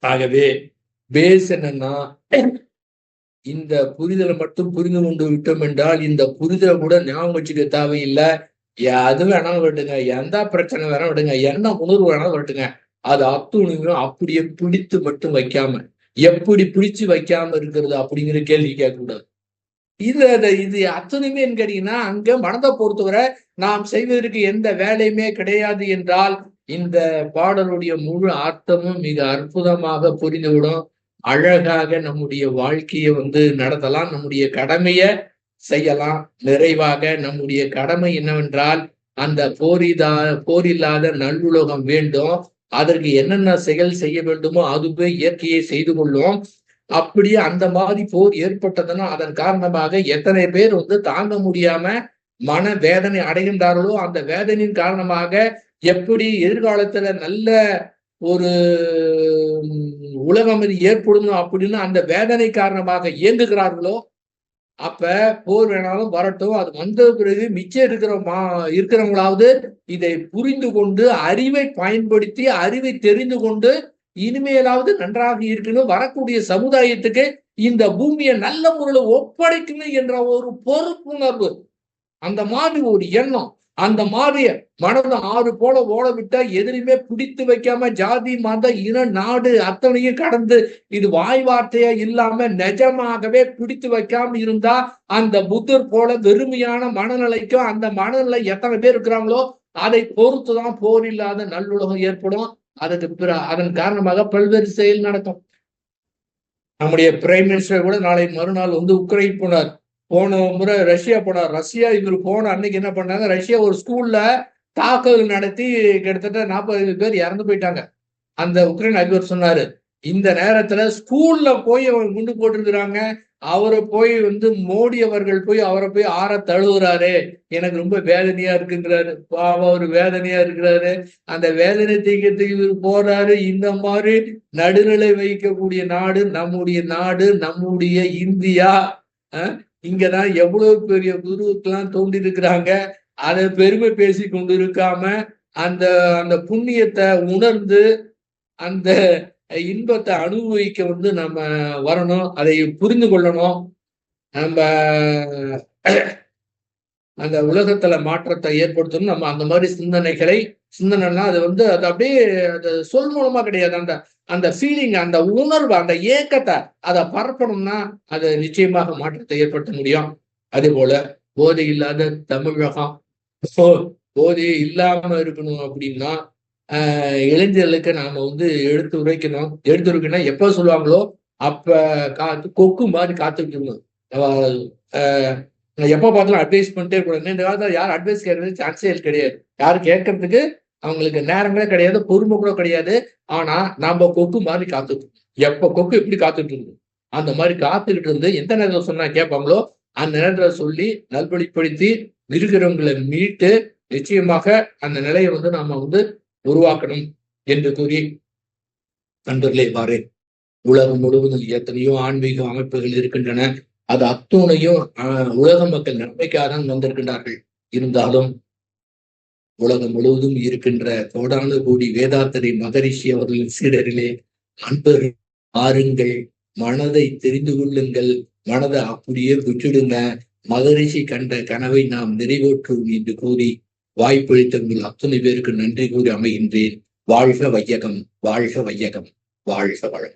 ஆகவே பேஸ் என்னன்னா, இந்த புரிதலை மட்டும் புரிந்து கொண்டு விட்டோம் என்றால் இந்த புரிதலை கூட ஞாபகம் வச்சுக்க தேவையில்லை. அது வேணாலும் விட்டுங்க, எந்த பிரச்சனை வேணாலும் விடுங்க, என்ன உணர்வு வேணாலும் விட்டுங்க, அது அத்துணையும் அப்படியே பிடித்து மட்டும் வைக்காம, எப்படி பிடிச்சு வைக்காம இருக்கிறது அப்படிங்கிற கேள்வி கேட்கக்கூடாது. இது அத்தனையுமே கேட்டீங்கன்னா, அங்க மனதை பொறுத்தவரை நாம் செய்வதற்கு எந்த வேலையுமே கிடையாது என்றால் இந்த பாடலுடைய முழு அர்த்தமும் மிக அற்புதமாக புரிந்துவிடும். அழகாக நம்முடைய வாழ்க்கையை நடத்தலாம், நம்முடைய கடமையை செய்யலாம். நிறைவாக நம்முடைய கடமை என்னவென்றால் அந்த போரில்லாத நல்லுலகம் வேண்டும். அதற்கு என்னென்ன செயல் செய்ய வேண்டுமோ அதுவே இயற்கையை செய்து கொள்ளும். அப்படியே அந்த மாதிரி போர் ஏற்பட்டதுன்னா அதன் காரணமாக எத்தனை பேர் தாங்க முடியாம மன வேதனை அடைகின்றார்களோ, அந்த வேதனையின் காரணமாக எப்படி எதிர்காலத்துல நல்ல ஒரு உலகம் ஏற்படும் அப்படின்னு அந்த வேதனை காரணமாக இயங்குகிறார்களோ, அப்ப போர் வேணாலும் வரட்டும், அது வந்த பிறகு மிச்சம் இருக்கிறவங்களாவது இதை புரிந்து கொண்டு அறிவை பயன்படுத்தி அறிவை தெரிந்து கொண்டு இனிமேலாவது நன்றாக இருக்கணும், வரக்கூடிய சமுதாயத்துக்கு இந்த பூமியை நல்ல முறையில் ஒப்படைக்கணும் என்ற ஒரு பொறுப்புணர்வு, அந்த மாதிரி ஒரு எண்ணம், அந்த மாதிரி மனதை ஆறு போல ஓட விட்டா எதிலுமே பிடித்து வைக்காம ஜாதி மத இன நாடு அத்தனையும் கடந்து இது வாய் வார்த்தையா இல்லாம நிஜமாகவே பிடித்து வைக்காம இருந்தா அந்த புத்தர் போல வெறுமையான மனநிலைக்கும் அந்த மனநிலை எத்தனை பேர் இருக்கிறாங்களோ அதை பொறுத்துதான் போர் இல்லாத நல்லுலகம் ஏற்படும். அதன் காரணமாக பல்வேறு செயல் நடக்கும். நம்முடைய பிரைம் மினிஸ்டர் கூட நாளை மறுநாள் உக்ரைன் போனார். போன முறை ரஷ்யா போனார். ரஷ்யா இவர் போன அன்னைக்கு என்ன பண்ணாங்க, ரஷ்யா ஒரு ஸ்கூல்ல தாக்குதல் நடத்தி கிட்டத்தட்ட 40 பேர் இறந்து போயிட்டாங்க. அந்த உக்ரைன் அதிபர் சொன்னாரு, இந்த நேரத்துல ஸ்கூல்ல போய் அவங்க குண்டு போட்டிருக்கிறாங்க. அவரை போய் மோடி அவர்கள் போய் அவரை போய் ஆற தழுவுறாரு. எனக்கு ரொம்ப வேதனையா இருக்குங்கிறாரு. பாவம் அவரு வேதனையா இருக்கிறாரு. அந்த வேதனை தீர்க்கறதுக்கு இவர் போறாரு. இந்த மாதிரி நடுநிலை வைக்கக்கூடிய நாடு நம்முடைய இந்தியா. இங்கதான் எவ்வளவு பெரிய குருவுக்கெல்லாம் தோண்டி இருக்கிறாங்க. அதை பெருமை பேசி கொண்டு இருக்காம அந்த அந்த புண்ணியத்தை உணர்ந்து அந்த இன்பத்தை அனுபவிக்க நம்ம வரணும். அதை புரிந்து கொள்ளணும். நம்ம அந்த உலகத்துல மாற்றத்தை ஏற்படுத்தணும். நம்ம அந்த மாதிரி சிந்தனைனா அது அது அப்படியே அது சொல் மூலமா கிடையாது. அந்த அந்த ஃபீலிங், அந்த உணர்வு, அந்த ஏக்கத்தை அதை பரப்பணும்னா அது நிச்சயமாக மாற்றத்தை ஏற்படுத்த முடியும். அதே போல போதை இல்லாத தமிழகம், போதையே இல்லாம இருக்கணும் அப்படின்னா இளைஞர்களுக்கு நாம எடுத்து உரைக்கணும். எப்ப சொல்லுவாங்களோ அப்ப கொக்கு மாதிரி காத்துட்டு இருக்கணும். எப்ப பார்த்தாலும் அட்வைஸ் பண்ணிட்டே இருக்கணும். இந்த காலத்துல யாரும் அட்வைஸ் கேட்கறது சான்ஸே கிடையாது. யாரும் கேட்கறதுக்கு அவங்களுக்கு நேரங்களே கிடையாது, பொறுமை கூட கிடையாது. ஆனா நாம கொக்கு மாதிரி காத்துட்டு எப்ப கொக்கு எப்படி காத்துட்டு இருக்கணும் அந்த மாதிரி காத்துக்கிட்டு இருந்து எந்த நேரத்துல சொன்னா கேட்பாங்களோ அந்த நேரத்துல சொல்லி நல்வழிப்படுத்தி இருக்கிறவங்களை மீட்டு நிச்சயமாக அந்த நிலையை நாம உருவாக்கணும் என்று கூறி நண்பர்களே, பாரு உலகம் முழுவதும் எத்தனையோ ஆன்மீக அமைப்புகள் இருக்கின்றன. அது அத்துணையும் உலக மக்கள் நன்மைக்காக தான் வந்திருக்கின்றார்கள். இருந்தாலும் உலகம் முழுவதும் இருக்கின்ற கோடானு கோடி வேதாத்திரி மகரிஷி அவர்களின் சீடர்களே, நண்பர்கள் ஆறுங்கள், மனதை தெரிந்து கொள்ளுங்கள், மனதை அப்படியே விட்டுடுங்க. மகரிஷி கண்ட கனவை நாம் நிறைவேற்றுவோம் என்று கூறி வாய்ப்பளித்தவர்கள் அத்தனை பேருக்கு நன்றி கூறி அமைகின்றேன். வாழ்க வையகம், வாழ்க வையகம், வாழ்க வளம்.